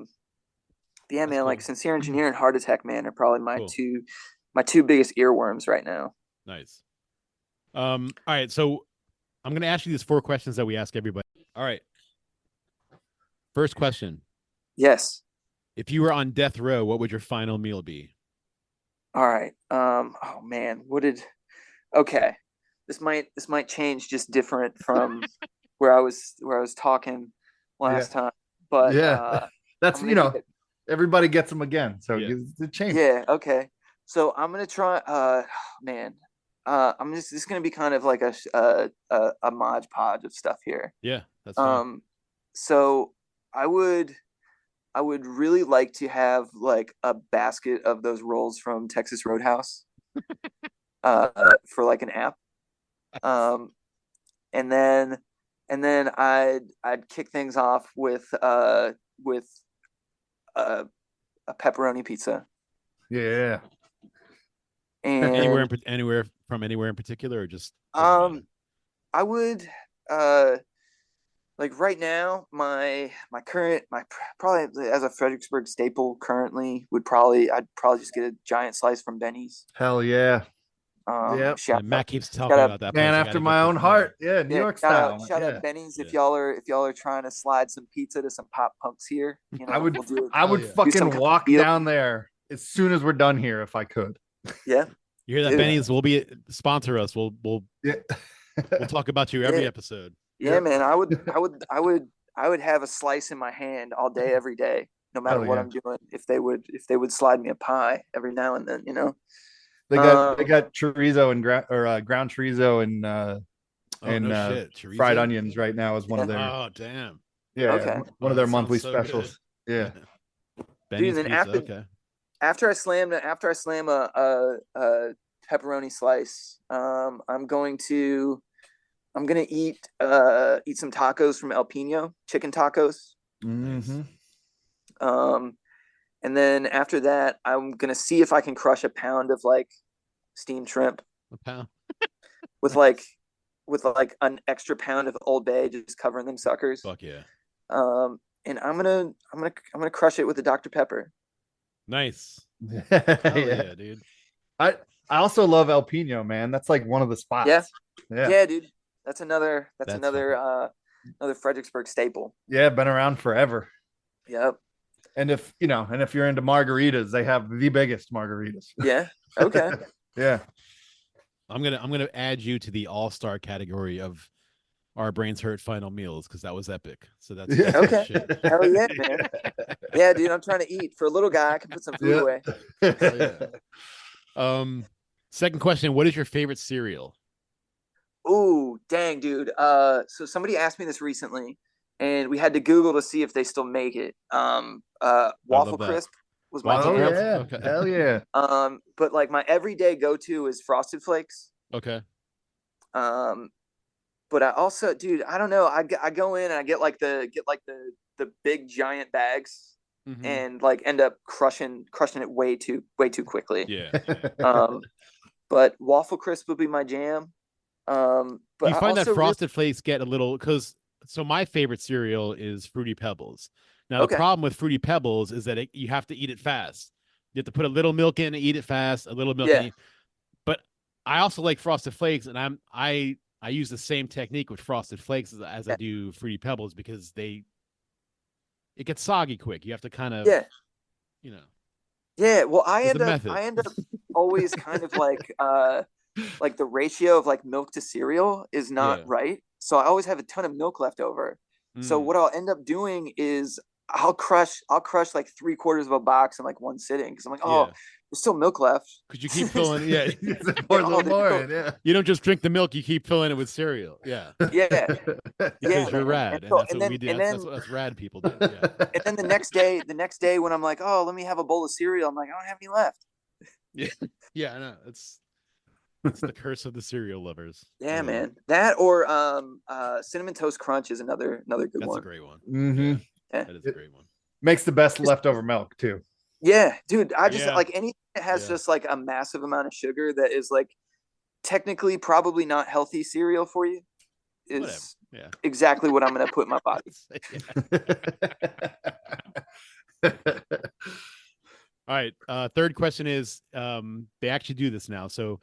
That's man, cool. like Sincere Engineer and Heart Attack Man are probably my Cool. two biggest earworms right now. Nice. All right, so I'm gonna ask you these 4 questions that we ask everybody. All right. First question. Yes. If you were on death row, what would your final meal be? All right. Oh man, okay. This might change just different from where I was talking last time. But that's everybody gets them again. So it changes. Yeah, okay. So I'm gonna try man. I'm just gonna be kind of like a Mod Podge of stuff here. Yeah, that's fine. So I would really like to have like a basket of those rolls from Texas Roadhouse for like an app. And then I'd kick things off with a pepperoni pizza. Yeah. And anywhere in particular, or just I would like right now my probably as a Fredericksburg staple currently I'd probably just get a giant slice from Benny's. Hell yeah. Matt keeps talking about that man after my own heart. Yeah, New York style. Shout out Benny's if y'all are trying to slide some pizza to some pop punks here. I would fucking walk down there as soon as we're done here if I could. Yeah. You hear that, Benny's? We'll sponsor us. We'll talk about you every episode. Yeah, man. I would have a slice in my hand all day, every day, no matter what I'm doing. If they would slide me a pie every now and then, They got chorizo and ground chorizo and fried onions right now is one of their. Oh damn! Yeah, okay. One of their monthly specials. Good. Yeah. Benny's Dude, pizza, after I slam a pepperoni slice, I'm gonna eat some tacos from El Pino, chicken tacos. Mm-hmm. And then after that, I'm gonna see if I can crush a pound of like steamed shrimp. A pound. with an extra pound of Old Bay, just covering them suckers. Fuck yeah. And I'm gonna crush it with the Dr. Pepper. Nice. Yeah, dude. I also love El Pino, man. That's like one of the spots. Yeah, dude. That's another Fredericksburg staple. Yeah, been around forever. Yep. And if you're into margaritas, they have the biggest margaritas. Yeah. Okay. Yeah. I'm gonna add you to the all-star category of Our Brains Hurt final meals because that was epic. So that's okay. Shit. Hell yeah, man. Yeah, dude. I'm trying to eat. For a little guy, I can put some food away. Second question: what is your favorite cereal? Ooh, dang, dude. So somebody asked me this recently, and we had to Google to see if they still make it. Waffle Crisp was my favorite. favorite. Yeah. Okay. Hell yeah. But like my everyday go-to is Frosted Flakes. Okay. But I also, dude, I don't know. I go in and I get like the big giant bags and like end up crushing it way too quickly. Yeah. But Waffle Crisp would be my jam. But do you find that Frosted Flakes get a little so my favorite cereal is Fruity Pebbles. Now the problem with Fruity Pebbles is that you have to eat it fast. You have to put a little milk in and eat it fast, a little milk in. But I also like Frosted Flakes, and I use the same technique with Frosted Flakes as I do Fruity Pebbles because it gets soggy quick. You have to kind of Yeah, well I end up always kind of like the ratio of like milk to cereal is not right. So I always have a ton of milk left over. So what I'll end up doing is I'll crush like 3/4 of a box in like one sitting because I'm like, there's still milk left. Because you keep filling, pour a little more in, You don't just drink the milk; you keep filling it with cereal. Yeah, because you're rad, and that's what we do. That's rad people do. Yeah. And then the next day when I'm like, oh, let me have a bowl of cereal, I'm like, I don't have any left. Yeah, I know. It's the curse of the cereal lovers. Yeah, man. That or Cinnamon Toast Crunch is another good That's one. a great one. Mm-hmm. Yeah. That is a great one. Makes the best leftover milk too. Yeah, dude. I just Yeah. like anything that has Yeah. just like a massive amount of sugar that is like technically probably not healthy cereal for you is Whatever. Yeah. exactly what I'm gonna put in my body. All right. Third question is they actually do this now. So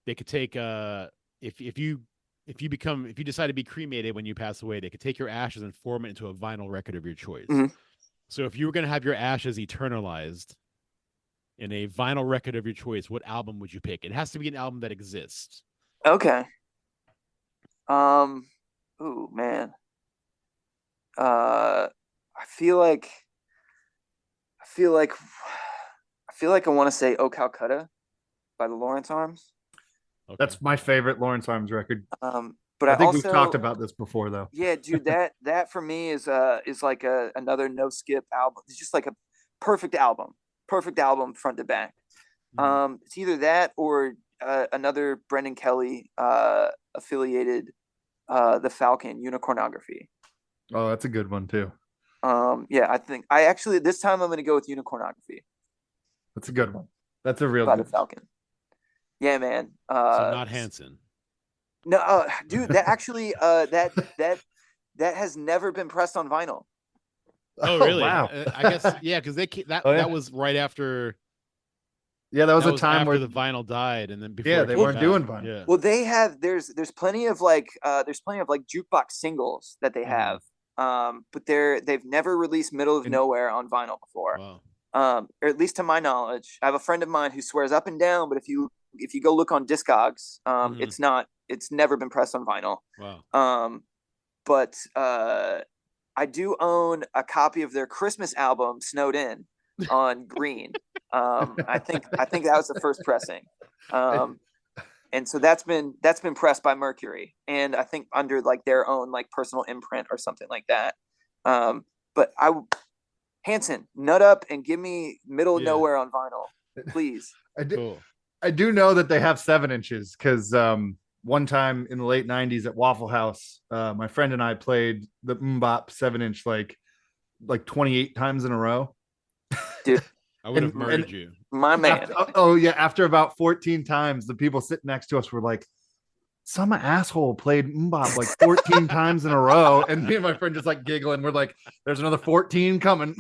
they could take if you decide to be cremated when you pass away, they could take your ashes and form it into a vinyl record of your choice. Mhm. So if you were gonna have your ashes eternalized in a vinyl record of your choice, what album would you pick? It has to be an album that exists. Okay. Ooh, man. I feel like I want to say "Oh Calcutta" by the Lawrence Arms. Okay. That's my favorite Lawrence Arms record. But I think also, we've talked about this before, though. Yeah, dude, that for me is like another no skip album. It's just like a perfect album front to back. It's either that or another Brendan Kelly affiliated the Falcon Unicornography. Oh, that's a good one too. Yeah, I think this time I'm going to go with Unicornography That's a good one. That's a real by good the Falcon. Yeah, man. So not Hanson. No, dude, that actually that has never been pressed on vinyl. Oh, really? Wow. I guess yeah, because that was right after. Yeah, that was That a time after where the vinyl died, and then before Yeah, it they came weren't back. doing vinyl. Yeah. Well, they have there's plenty of like jukebox singles that they have. But they've never released Middle of Nowhere on vinyl before. Wow. Or at least to my knowledge. I have a friend of mine who swears up and down, but if you go look on Discogs, it's never been pressed on vinyl. Wow. But I do own a copy of their Christmas album, Snowed In, on green. I think that was the first pressing. And so that's been pressed by Mercury, and I think under like their own like personal imprint or something like that. But Hanson, nut up and give me Middle of Nowhere on vinyl, please. I do know that they have 7-inches because one time in the late 90s at Waffle House, my friend and I played the MMMBop 7-inch like 28 times in a row. Dude, I would have murdered you. My man. After about 14 times, the people sitting next to us were like, some asshole played MMMBop like 14 times in a row. And me and my friend just like giggling. We're like, there's another 14 coming.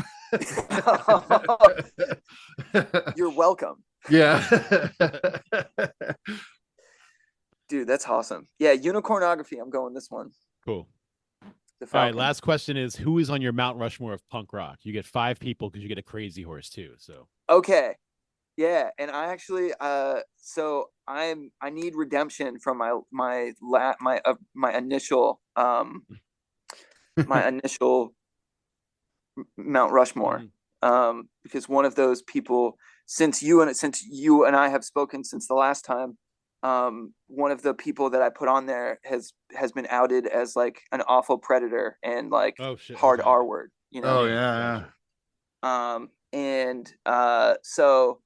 You're welcome. Yeah. Dude, that's awesome. Yeah, Unicornography. I'm going this one. Cool. All right, last question is, who is on your Mount Rushmore of punk rock? You get 5 people because you get a Crazy Horse too. So okay, yeah, and I actually, so I need redemption from my initial my initial Mount Rushmore, because one of those people, since you and I have spoken since the last time. One of the people that I put on there has been outed as like an awful predator and like hard R word, you know? Oh yeah. So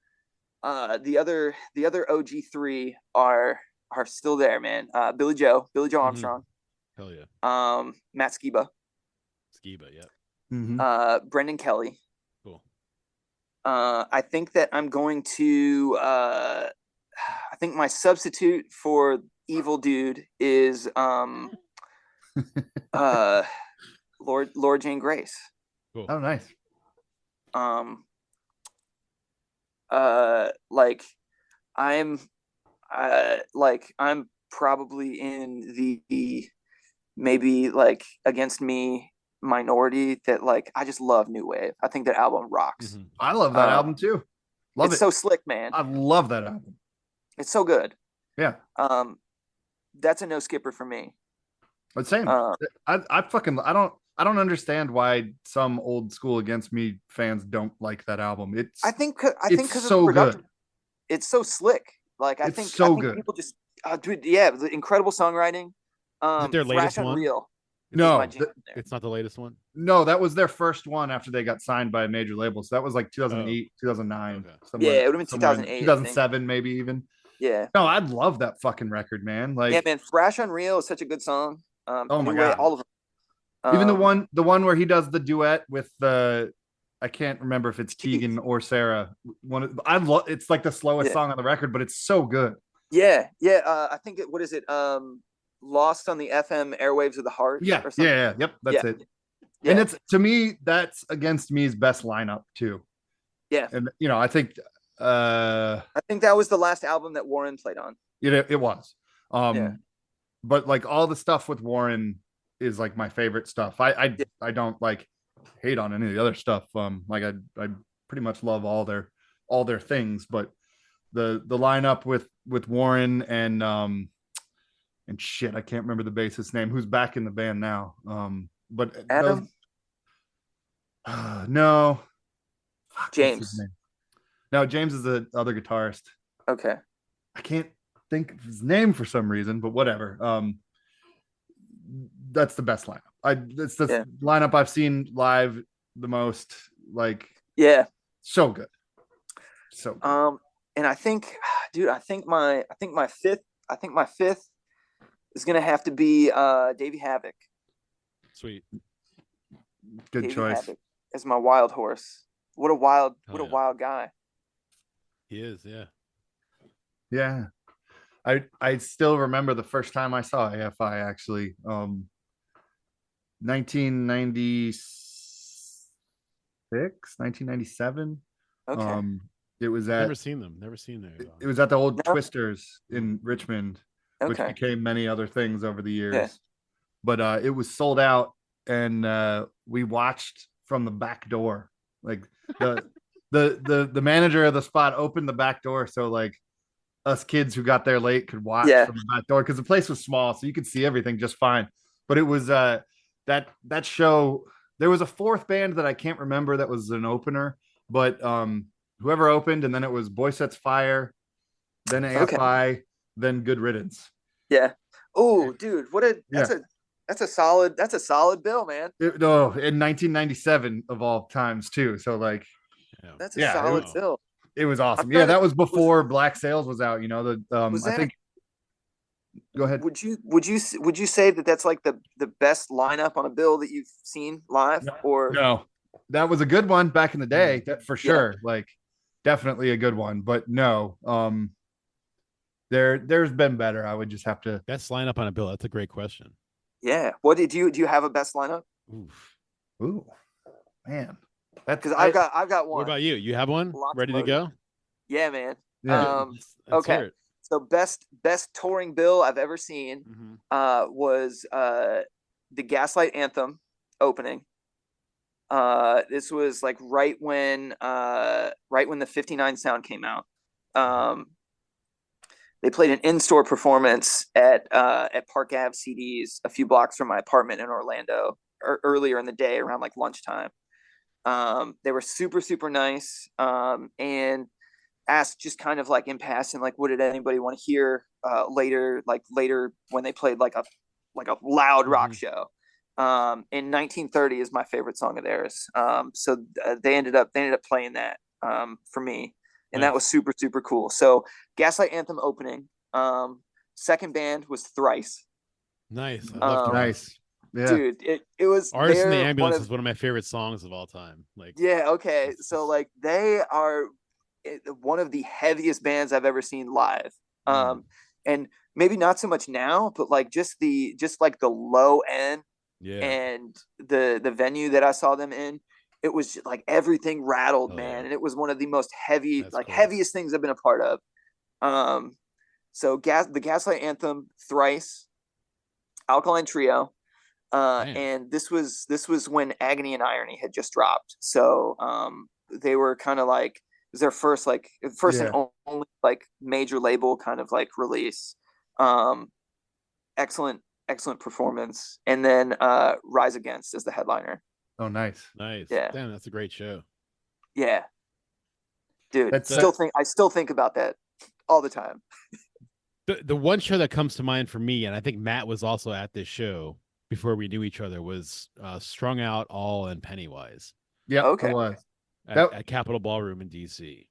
the other OG3 are still there, man. Billy Joe Armstrong. Hell yeah. Matt Skiba, yeah. Mm-hmm. Brendan Kelly. Cool. I think that I'm going to I think my substitute for Evil Dude is Lord Jane Grace. Cool. Oh, nice. Like I'm probably in the maybe like against me minority that like I just love new wave. I think that album rocks. Mm-hmm. I love that album too. It's so slick, man. I love that album. It's so good. Yeah. That's a no skipper for me. But same. I don't understand why some old school Against Me fans don't like that album. I think because so of production. Good. It's so slick. Like I think good. People just dude, yeah, the incredible songwriting. Is it their latest one? Real. No, it's not the latest one. No, that was their first one after they got signed by a major label. So that was like 2008, 2009. Yeah, it would have been 2008, 2007, maybe even. Yeah. No, I love that fucking record, man. Like, Yeah, man. Thrash Unreal is such a good song. oh my New Way, God. all of them. Even the one where he does the duet with the, I can't remember if it's Tegan or Sarah. I love. It's like the slowest song on the record, but it's so good. Yeah. I think what is it? Lost on the FM airwaves of the heart. Yeah, or something. yep. That's it. Yeah. And it's, to me, that's Against Me's best lineup too. Yeah. And I think I think that was the last album that Warren played on. it was. But like all the stuff with Warren is like my favorite stuff. I don't like hate on any of the other stuff. Like I pretty much love all their things, but the lineup with Warren and shit, I can't remember the bassist's name, who's back in the band now. But Adam? No. James. No, James is the other guitarist. Okay. I can't think of his name for some reason, but whatever. That's the best lineup. It's the lineup I've seen live the most. Like, so good. So good. And I think, dude, I think my fifth is gonna have to be Davey Havoc. Sweet. Good Davey choice. Havoc as my wild horse. What a wild guy. He is, yeah. Yeah. I still remember the first time I saw AFI, actually. 1996, 1997. Okay. It was at Never seen them. Never seen them. it was at the old Twisters in Richmond, which Okay. became many other things over the years. Yeah. But it was sold out, and we watched from the back door. Like the manager of the spot opened the back door so like us kids who got there late could watch from the back door, because the place was small, so you could see everything just fine. But it was that show. There was a fourth band that I can't remember that was an opener, but whoever opened, and then it was Boy Sets Fire, then AFI, then Good Riddance. Yeah. Oh, dude, that's a solid bill, man. In 1997 of all times too. So like, that's a solid bill. It was awesome. Yeah, that was before Black Sails was out. I think. Go ahead. Would you say that that's like the best lineup on a bill that you've seen live? Or no, that was a good one back in the day, that for sure. Like, definitely a good one. But no, there's been better. I would just have to. Best lineup on a bill. That's a great question. Yeah. What do you have a best lineup? Ooh, man. Because I've got one. What about you? You have one ready to go? Yeah, man. Yeah. Let's hear it. So best touring bill I've ever seen was the Gaslight Anthem opening. This was like right when the 59 sound came out. They played an in-store performance at Park Ave CDs a few blocks from my apartment in Orlando earlier in the day around like lunchtime. They were super, super nice. And asked just kind of like in passing, like, what did anybody want to hear later when they played like a loud rock show. In 1930 is my favorite song of theirs. So they ended up playing that for me. And that was super, super cool. So Gaslight Anthem opening. Second band was Thrice. Nice. I love Thrice. Nice. Yeah. Dude, it was Artist in the Ambulance is one of my favorite songs of all time. Like, yeah, okay. So like they are one of the heaviest bands I've ever seen live. And maybe not so much now, but like just like the low end and the venue that I saw them in, it was just like everything rattled, man. Yeah. And it was one of the most heaviest things I've been a part of. So the Gaslight Anthem, Thrice, Alkaline Trio. And this was when Agony and Irony had just dropped. So they were kind of like, it was their first and only like major label kind of like release. Excellent performance. And then Rise Against as the headliner. Oh, nice. Yeah. Damn, that's a great show. Yeah. Dude, I still think about that all the time. The one show that comes to mind for me, and I think Matt was also at this show before we knew each other, was Strung Out, All, and Pennywise. Yeah, okay. It was. At Capitol Ballroom in DC.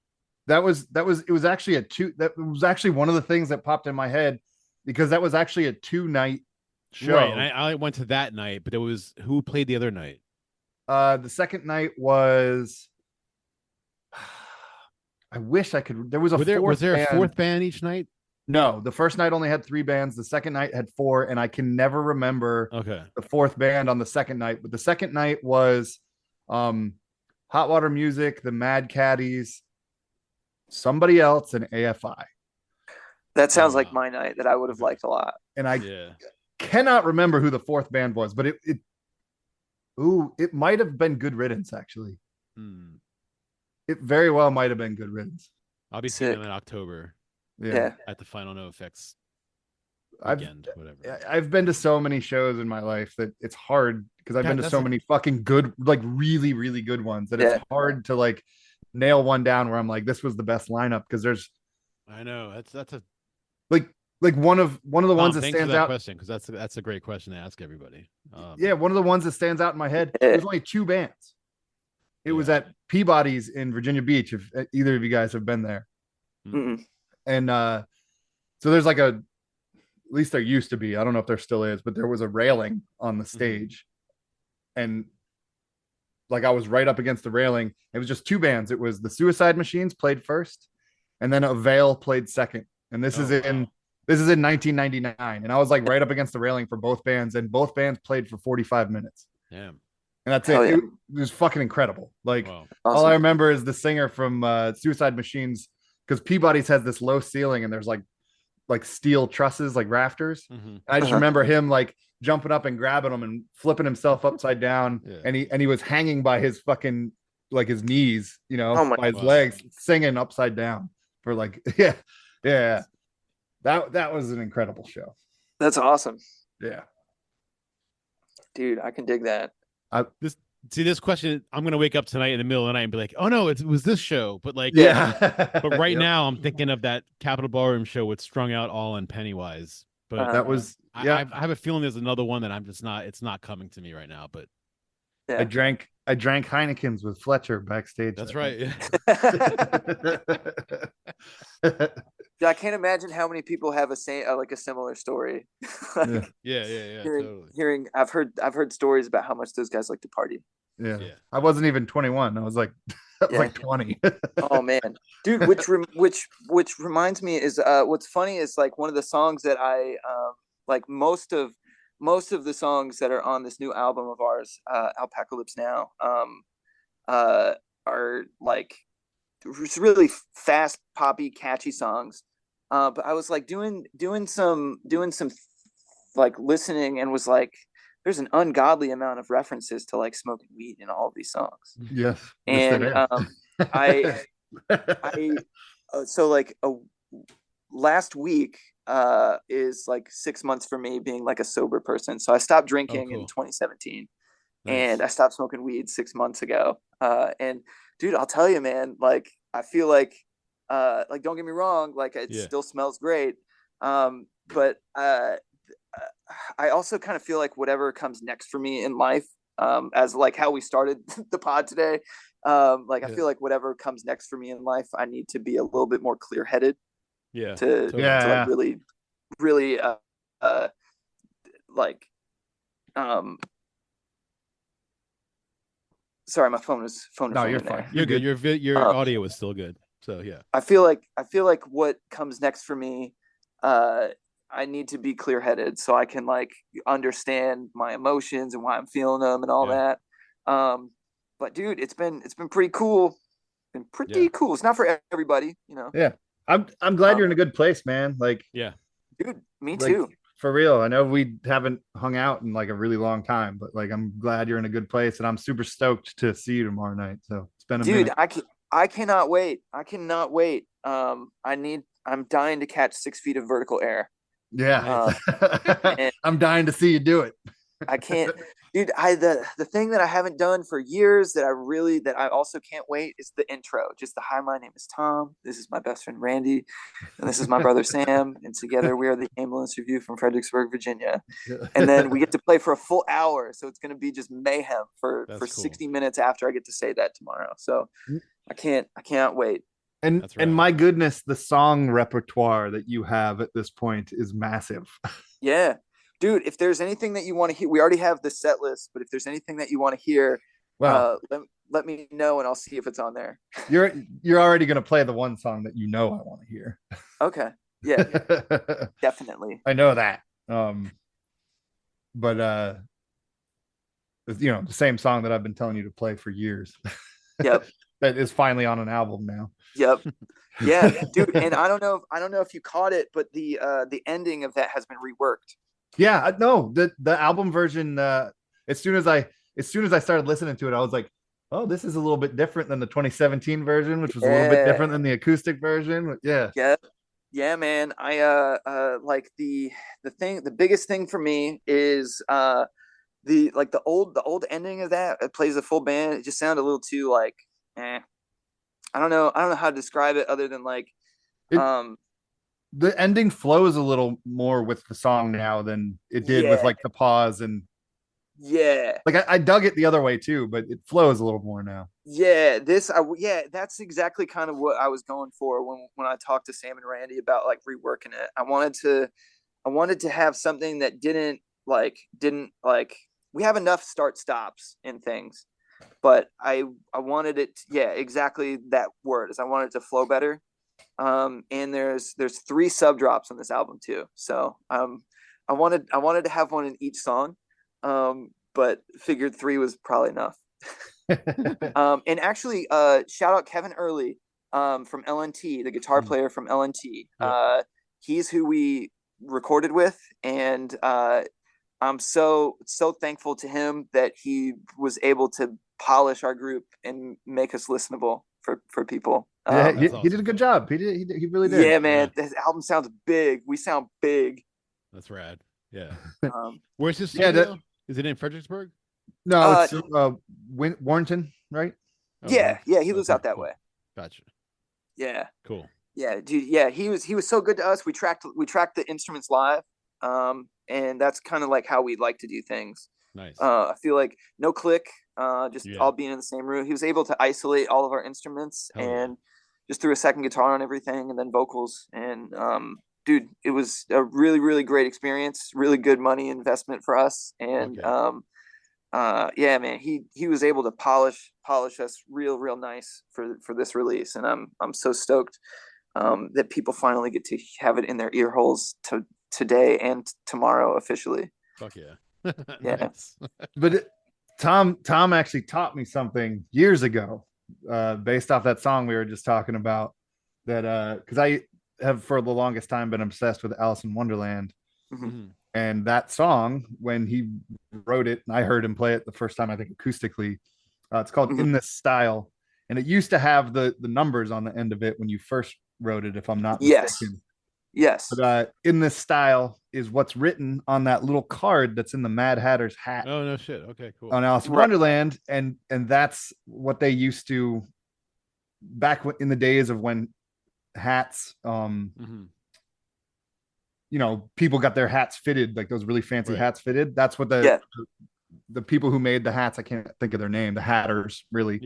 That was it was actually that was actually one of the things that popped in my head, because that was actually a 2-night show. Right. And I went to that night, but it was who played the other night? The second night was I wish I could. There was a Was there a band. fourth band each night? No, the first night only had 3 bands. The second night had 4, and I can never remember Okay. the fourth band on the second night. But the second night was Hot Water Music, the Mad Caddies, somebody else, and AFI. That sounds like Wow. my night that I would have liked a lot. And I Yeah. cannot remember who the fourth band was, but it might have been Good Riddance, actually. Hmm. It very well might have been Good Riddance. I'll be seeing them Sick. in October Yeah. at the Final No Effects I've weekend, whatever. I've been to so many shows in my life that it's hard, because I've been to That's so a- many fucking good, like really, really good ones, that Yeah. it's hard to like nail one down where I'm like, this was the best lineup, because there's I know that's a like one of the ones that thanks for stands that out. question, because that's a great question to ask everybody. Yeah, one of the ones that stands out in my head. Yeah. There's only 2 bands. It was Yeah. at Peabody's in Virginia Beach. If either of you guys have been there, Mm-mm. and so there's like at least there used to be. I don't know if there still is, but there was a railing on the stage, and like I was right up against the railing. It was just 2 bands. It was the Suicide Machines played first, and then Avail played second. And this is in 1999, and I was like right up against the railing for both bands, and both bands played for 45 minutes, Damn. and that's Hell it. yeah. It was fucking incredible. Like Wow. all Awesome. I remember is the singer from Suicide Machines, because Peabody's has this low ceiling and there's like steel trusses, like rafters. Mhm. And I just Uh-huh. remember him like jumping up and grabbing them and flipping himself upside down. Yeah. And he was hanging by his fucking like his knees, Oh my by his God. legs, singing upside down for like yeah. That was an incredible show. That's awesome, Yeah. dude. I can dig that. See, this question, I'm gonna wake up tonight in the middle of the night and be like, oh no, it was this show. But like, Yeah. but right Yep. now I'm thinking of that Capitol Ballroom show with Strung Out All and Pennywise. But that was yeah. I have a feeling there's another one that I'm just not. It's not coming to me right now. But I drank Heineken's with Fletcher backstage. that's that right. night. Yeah, I can't imagine how many people have like a similar story. Yeah. Yeah. hearing, I've heard stories about how much those guys like to party. Yeah. Yeah. I wasn't even 21. I was like, like 20. Oh man, dude. Which reminds me is what's funny is like one of the songs that I like most of the songs that are on this new album of ours, Alpacalypse Now, are like really fast, poppy, catchy songs. But I was like doing some like listening, and was like, there's an ungodly amount of references to like smoking weed in all of these songs. Yes. And I so like last week is like 6 months for me being like a sober person. So I stopped drinking in cool. 2017, Nice. and I stopped smoking weed 6 months ago. And dude, I'll tell you, man, like I feel like don't get me wrong, like it still smells great. But I also kind of feel like whatever comes next for me in life, as like how we started the pod today, I feel like whatever comes next for me in life, I need to be a little bit more clear-headed Yeah. to like really sorry, my phone was No, you're ringing fine. there. You're good. Your Um, audio was still good. So yeah. I feel like what comes next for me, I need to be clear-headed so I can like understand my emotions and why I'm feeling them and all that. But dude, it's been pretty cool. Been pretty cool. It's not for everybody, you know. Yeah. I'm glad you're in a good place, man. Like, Yeah. Dude, me like, too. for real. I know we haven't hung out in like a really long time, but like I'm glad you're in a good place, and I'm super stoked to see you tomorrow night. So it's been a Dude, minute. I cannot wait. I cannot wait. I'm dying to catch 6 feet of vertical air. Yeah. and- I'm dying to see you do it. I can't, dude. The thing that I haven't done for years that I also can't wait is the intro. Just the hi, my name is Tom. This is my best friend Randy, and this is my brother Sam, and together we are the Ambulance Review from Fredericksburg, Virginia. And then we get to play for a full hour, so it's going to be just mayhem for That's cool. 60 minutes after I get to say that tomorrow. So I can't wait. And That's and right. my goodness, the song repertoire that you have at this point is massive. Yeah, dude. If there's anything that you want to hear, we already have the set list. But if there's anything that you want to hear, Well, let me know and I'll see if it's on there. you're already gonna play the one song that you know I want to hear. Okay. Yeah, definitely. I know that. But the same song that I've been telling you to play for years. Yep. That is finally on an album now. Yep. Yeah, dude. And I don't know if you caught it, but the ending of that has been reworked. Yeah, no, the album version. As soon as I started listening to it, I was like, oh, this is a little bit different than the 2017 version, which was a little bit different than the acoustic version. Yeah. Yeah, man. I like the biggest thing for me is the old ending of that. It plays a full band. It just sounded a little too like I don't know how to describe it other than like the ending flows a little more with the song now than it did with like the pause, and like I dug it the other way too, but it flows a little more now. That's exactly kind of what I was going for when I talked to Sam and Randy about like reworking it. I wanted to have something that didn't like we have enough start stops in things, but I wanted it exactly that word is I wanted it to flow better. And there's 3 sub drops on this album too, so I wanted to have one in each song, but figured 3 was probably enough. And actually shout out Kevin Early from LNT, the guitar player from LNT. He's who we recorded with, and I'm so thankful to him that he was able to polish our group and make us listenable for people. He did a good job. He really did. Yeah, man. This album sounds big. We sound big. That's rad. Yeah. Where's his studio? Is it in Fredericksburg? No, it's Warrenton, right? Yeah, he lives out that way. Gotcha. Yeah. Cool. Yeah, dude. Yeah, he was so good to us. We tracked the instruments live, and that's kind of like how we like to do things. Nice. I feel like no click, all being in the same room. He was able to isolate all of our instruments and just threw a second guitar on everything and then vocals. And dude, it was a really, really great experience. Really good money investment for us. And yeah, man, he was able to polish us real nice for this release. And I'm so stoked that people finally get to have it in their ear holes today and tomorrow officially. Fuck yeah. Yeah. Nice. But Tom actually taught me something years ago, based off that song we were just talking about. That because I have for the longest time been obsessed with Alice in Wonderland, and that song when he wrote it, and I heard him play it the first time I think acoustically. It's called "In This Style," and it used to have the numbers on the end of it when you first wrote it, if I'm not mistaken. Yes. But "In This Style" is what's written on that little card that's in the Mad Hatter's hat. Oh no shit. Okay, cool. On Alice in Wonderland, and that's what they used to back in the days of when hats, people got their hats fitted, like those really fancy hats fitted. That's what the people who made the hats, I can't think of their name, the Hatters, really.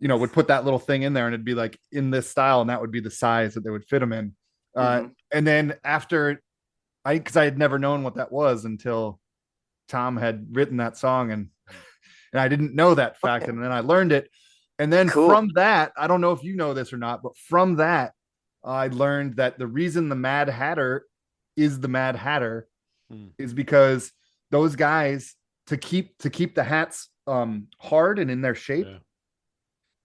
Would put that little thing in there and it'd be like "In This Style," and that would be the size that they would fit them in. And then after because I had never known what that was until Tom had written that song, and I didn't know that fact. And then I learned it. And then from that, I don't know if you know this or not, but from that, I learned that the reason the Mad Hatter is the Mad Hatter is because those guys, to keep the hats hard and in their shape,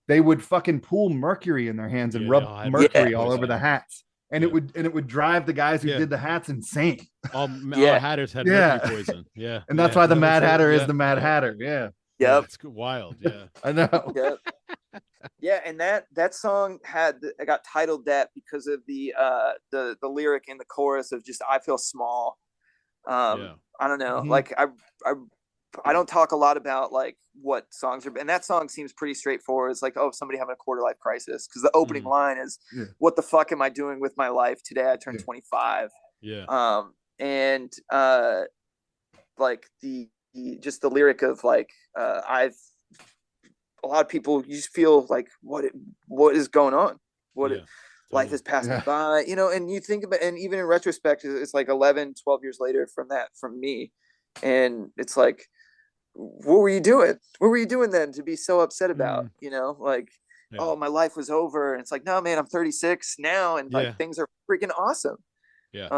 they would fucking pool mercury in their hands and rub mercury all over the hats. And it would drive the guys who did the hats insane. All hatters had mercury poison. Yeah. And that's why the Mad Hatter is the Mad Hatter. Yeah. Yep. It's wild. Yeah. I know. Yep. Yeah, and that song got titled that because of the lyric in the chorus of just "I feel small." I don't know. Like I don't talk a lot about like what songs are, and that song seems pretty straightforward. It's like, oh, somebody having a quarter life crisis, because the opening line is, "What the fuck am I doing with my life today? I turned 25." Yeah. And like the just the lyric of like I've a lot of people, you just feel like what is going on? Life is passing by, you know, and you think about, and even in retrospect, it's like 11, 12 years later from me. And it's like, what were you doing? What were you doing then to be so upset about, you know, like, oh, my life was over. And it's like, no, man, I'm 36 now. And like, things are freaking awesome. Yeah.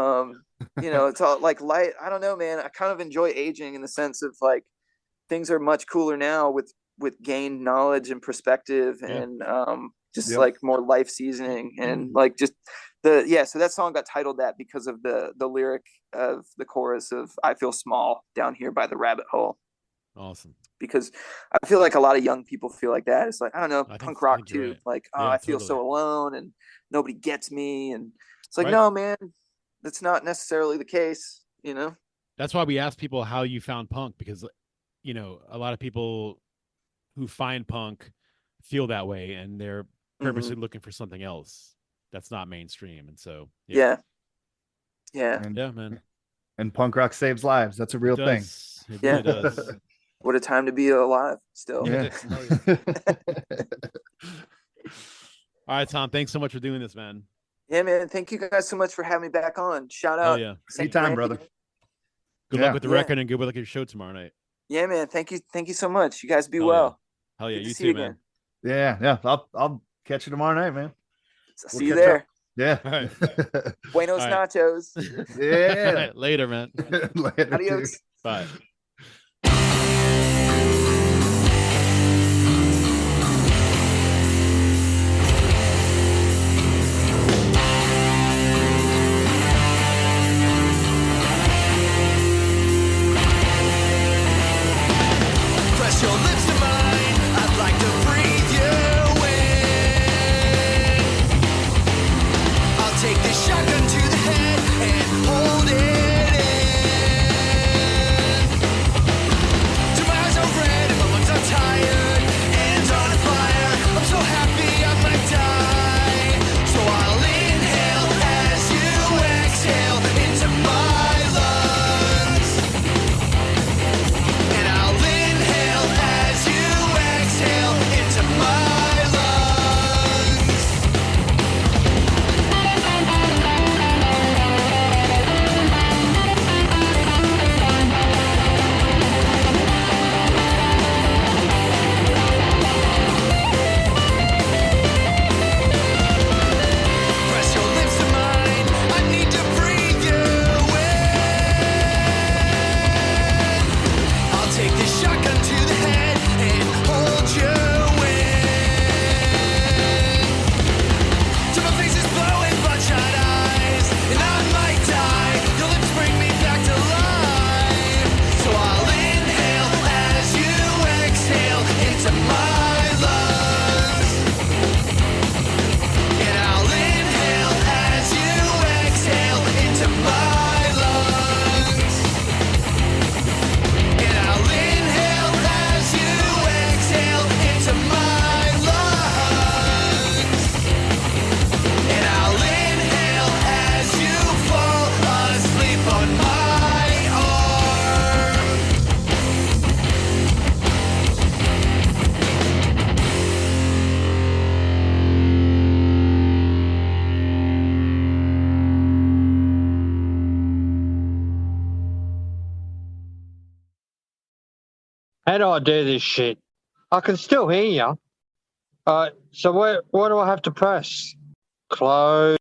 You know, it's all like light. I don't know, man. I kind of enjoy aging in the sense of like, things are much cooler now with gained knowledge and perspective and, just like more life seasoning and like just so that song got titled that because of the lyric of the chorus of I feel small down here by the rabbit hole. Awesome. Because I feel like a lot of young people feel like that. It's like, I don't know, punk rock too. Right. Like, I feel so alone and nobody gets me. And it's like, no, man, that's not necessarily the case, you know? That's why we ask people how you found punk, because, you know, a lot of people who find punk feel that way and they're purposely looking for something else that's not mainstream. And so, yeah, man. And punk rock saves lives. That's a real thing. It really does. What a time to be alive still. Yeah. All right, Tom, thanks so much for doing this, man. Yeah, man. Thank you guys so much for having me back on. Shout out. Anytime, brother. Good luck with the record and good luck with your show tomorrow night. Yeah, man. Thank you so much. You guys be well. Hell yeah, you too, man. Yeah. I'll catch you tomorrow night, man. See you there. Yeah. All right. Buenos nachos. Yeah. Later, man. Later. Adios. Dude. Bye. Press your lips to mine. I'd like to breathe you in. I'll take this shotgun to the head and hold it in. Till my eyes are red and my lungs are tired and on fire. I'm so happy I might die. So I'll inhale as you exhale into my lungs. And I'll inhale as you exhale into my lungs. Press your lips to mine. I need to breathe you in. I'll take this shotgun to the head and hold you in. Till my face is blowing bloodshot eyes, and I might die. Your lips bring me back to life. So I'll inhale as you exhale into my lungs. And I'll inhale as you exhale into my lungs. And I'll inhale as you exhale into my lungs. And I'll inhale as you fall asleep on my arm. How do I do this shit? I can still hear you. So what do I have to press? Close.